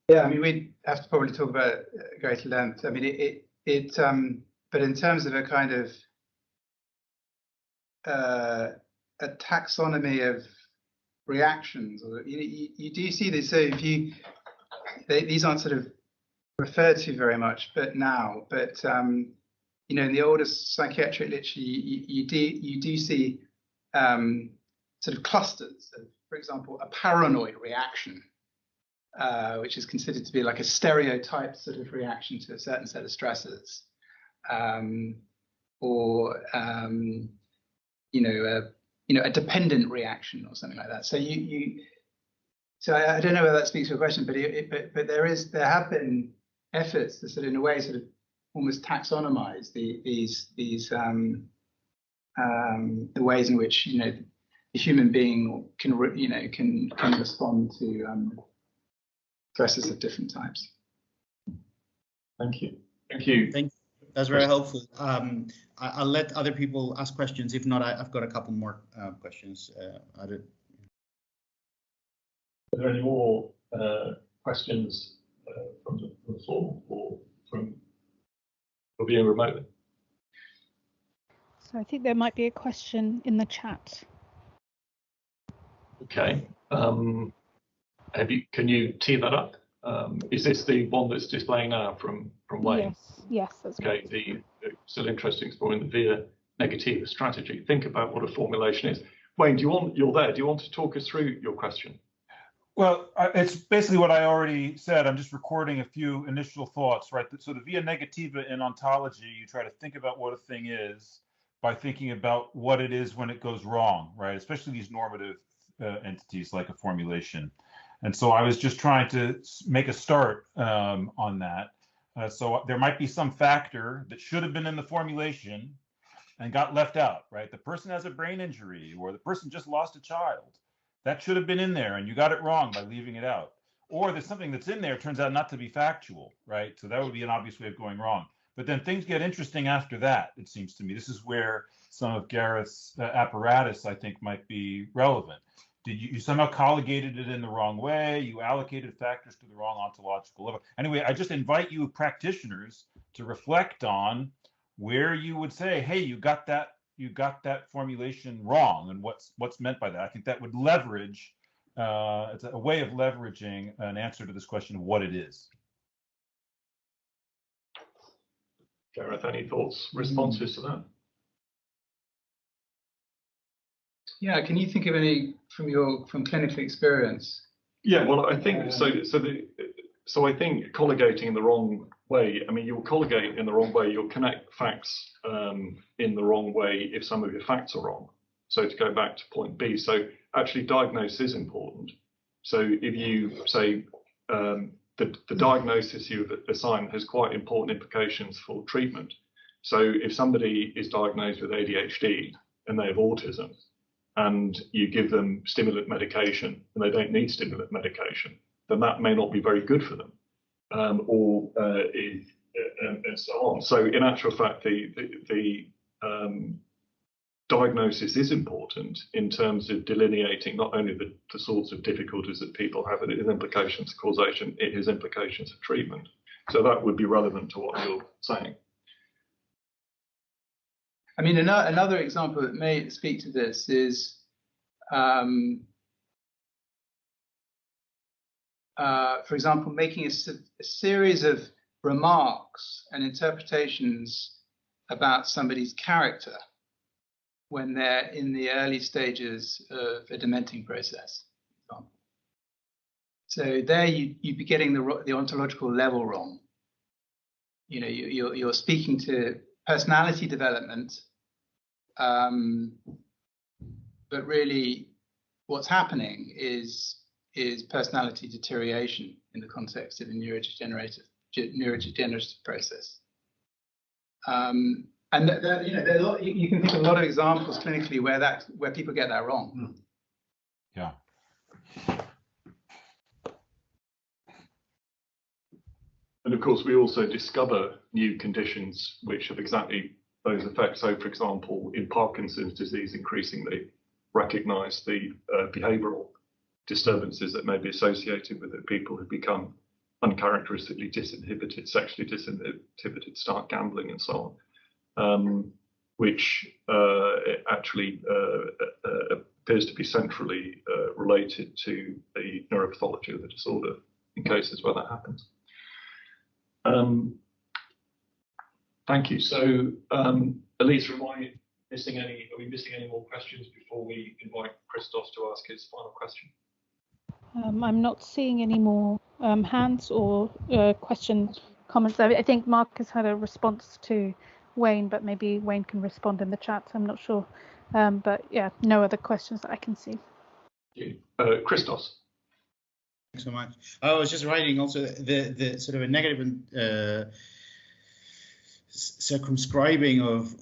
Yeah, I mean, we'd have to probably talk about it at greater length. I mean, but in terms of a kind of a taxonomy of reactions, or you do see this. So if these aren't sort of referred to very much, but you know, in the older psychiatric literature, you do see sort of clusters of, for example, a paranoid reaction, which is considered to be like a stereotyped sort of reaction to a certain set of stressors, or you know, a dependent reaction or something like that. So so I don't know whether that speaks to your question, but there have been efforts to sort of, in a way, sort of almost taxonomize the ways in which, you know, the human being can respond to stresses of different types. Thank you. Thank you. Thank you. That's very helpful. I'll let other people ask questions. If not, I've got a couple more questions. Are there any more questions from the floor or from viewing remotely? So I think there might be a question in the chat. Okay. Can you tee that up? Is this the one that's displaying now from Wayne? Yes, that's okay. Right. Still interesting, exploring the via negativa strategy. Think about what a formulation is. Wayne, you're there. Do you want to talk us through your question? Well, it's basically what I already said. I'm just recording a few initial thoughts, right? So the via negativa in ontology, you try to think about what a thing is by thinking about what it is when it goes wrong, right? Especially these normative entities like a formulation. And so I was just trying to make a start on that. So there might be some factor that should have been in the formulation and got left out, right? The person has a brain injury, or the person just lost a child. That should have been in there, and you got it wrong by leaving it out. Or there's something that's in there, turns out not to be factual, right? So that would be an obvious way of going wrong. But then things get interesting after that, it seems to me. This is where some of Gareth's apparatus, I think, might be relevant. Did you somehow colligated it in the wrong way? You allocated factors to the wrong ontological level. Anyway, I just invite you practitioners to reflect on where you would say, hey, you got that formulation wrong, and what's meant by that. I think that would leverage, it's a way of leveraging an answer to this question of what it is. Gareth, any thoughts, responses to that? Yeah, can you think of any from clinical experience? Yeah, well, I think so. So I think colligating in the wrong way. I mean, you'll colligate in the wrong way. You'll connect facts in the wrong way if some of your facts are wrong. So to go back to point B, so actually diagnosis is important. So if you say the diagnosis you've assigned has quite important implications for treatment. So if somebody is diagnosed with ADHD and they have autism, and you give them stimulant medication and they don't need stimulant medication, then that may not be very good for them, and so on. So in actual fact, the diagnosis is important in terms of delineating not only the sorts of difficulties that people have, but it has implications of causation, it has implications of treatment. So that would be relevant to what you're saying. I mean, another example that may speak to this is, for example, making a series of remarks and interpretations about somebody's character when they're in the early stages of a dementing process. So there you'd be getting the ontological level wrong. You know, you're speaking to personality development, but really what's happening is personality deterioration in the context of a neurodegenerative process. And you know, you can think of a lot of examples clinically where people get that wrong. Yeah. And of course, we also discover new conditions which have exactly those effects. So, for example, in Parkinson's disease, increasingly recognize the behavioral disturbances that may be associated with it. People who become uncharacteristically disinhibited, sexually disinhibited, start gambling and so which actually appears to be centrally related to the neuropathology of the disorder in cases where that happens. Thank you. So, Elisa, are we missing any more questions before we invite Christos to ask his final question? I'm not seeing any more hands or comments. I think Mark has had a response to Wayne, but maybe Wayne can respond in the chat. I'm not sure. But yeah, no other questions that I can see. Christos. Thanks so much. I was just writing also the sort of a negative circumscribing of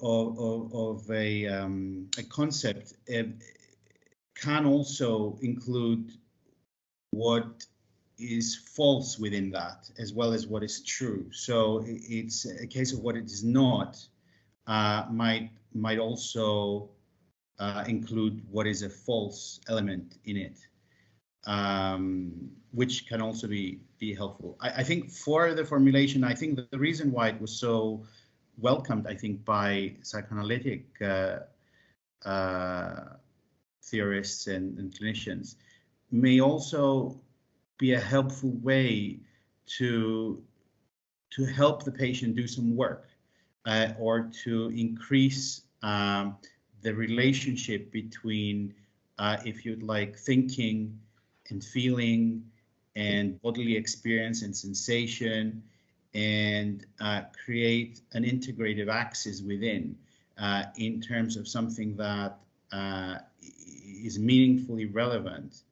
a concept can also include what is false within that, as well as what is true. So it's a case of what it is not might also include what is a false element in it, which can also be helpful. I think for the formulation, I think that the reason why it was so welcomed, I think, by psychoanalytic theorists and clinicians, may also be a helpful way to help the patient do some work or to increase the relationship between, if you'd like, thinking and feeling and bodily experience and sensation, and create an integrative axis within in terms of something that is meaningfully relevant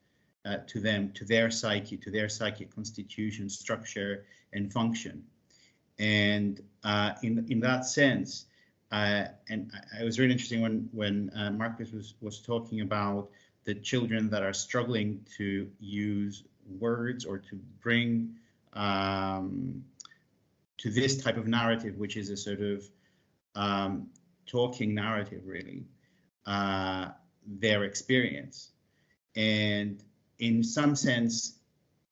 to them, to their psyche, to their psychic constitution, structure, and function. And in that sense, and it was really interesting when Marcus was talking about the children that are struggling to use words or to bring to this type of narrative, which is a sort of talking narrative, really, their experience. And in some sense,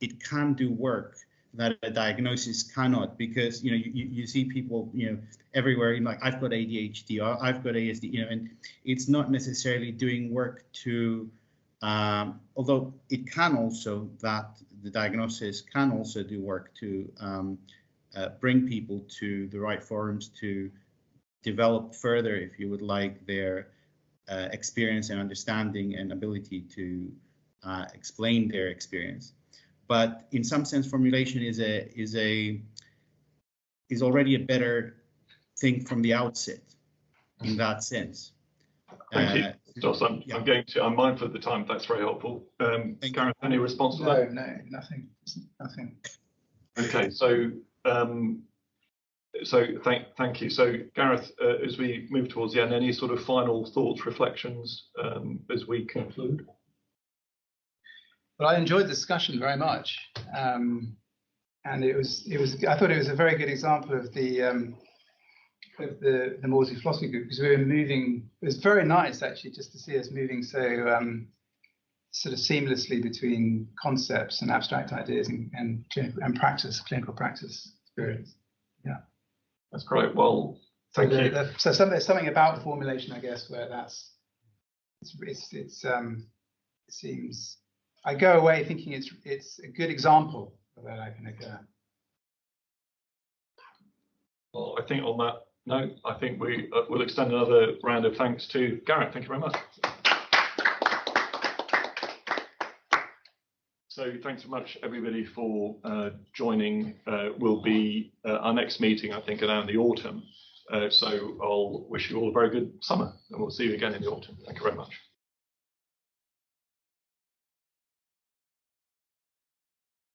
it can do work that a diagnosis cannot, because you see people everywhere, like, I've got ADHD or I've got ASD, and it's not necessarily doing work to, although it can also, that the diagnosis can also do work to bring people to the right forums to develop further, if you would like, their experience and understanding and ability to explain their experience. But in some sense, formulation is already a better thing from the outset, in that sense. Thank you, Joss. I'm mindful of the time. That's very helpful. Gareth, any response to that? No, nothing. Okay, so thank you. So Gareth, as we move towards the end, any sort of final thoughts, reflections as we conclude? Well, I enjoyed the discussion very much, and it was. I thought it was a very good example of the Maudsley philosophy group, because we were moving. It was very nice, actually, just to see us moving so sort of seamlessly between concepts and abstract ideas and clinical practice experience. Yeah, that's great. Well, thank you. So there's something about formulation, I guess, where it seems. I go away thinking it's a good example of where that can occur. Well, I think on that note, I think we'll extend another round of thanks to Gareth. Thank you very much. So thanks so much, everybody, for joining. Will be our next meeting, I think, around the autumn. So I'll wish you all a very good summer, and we'll see you again in the autumn. Thank you very much.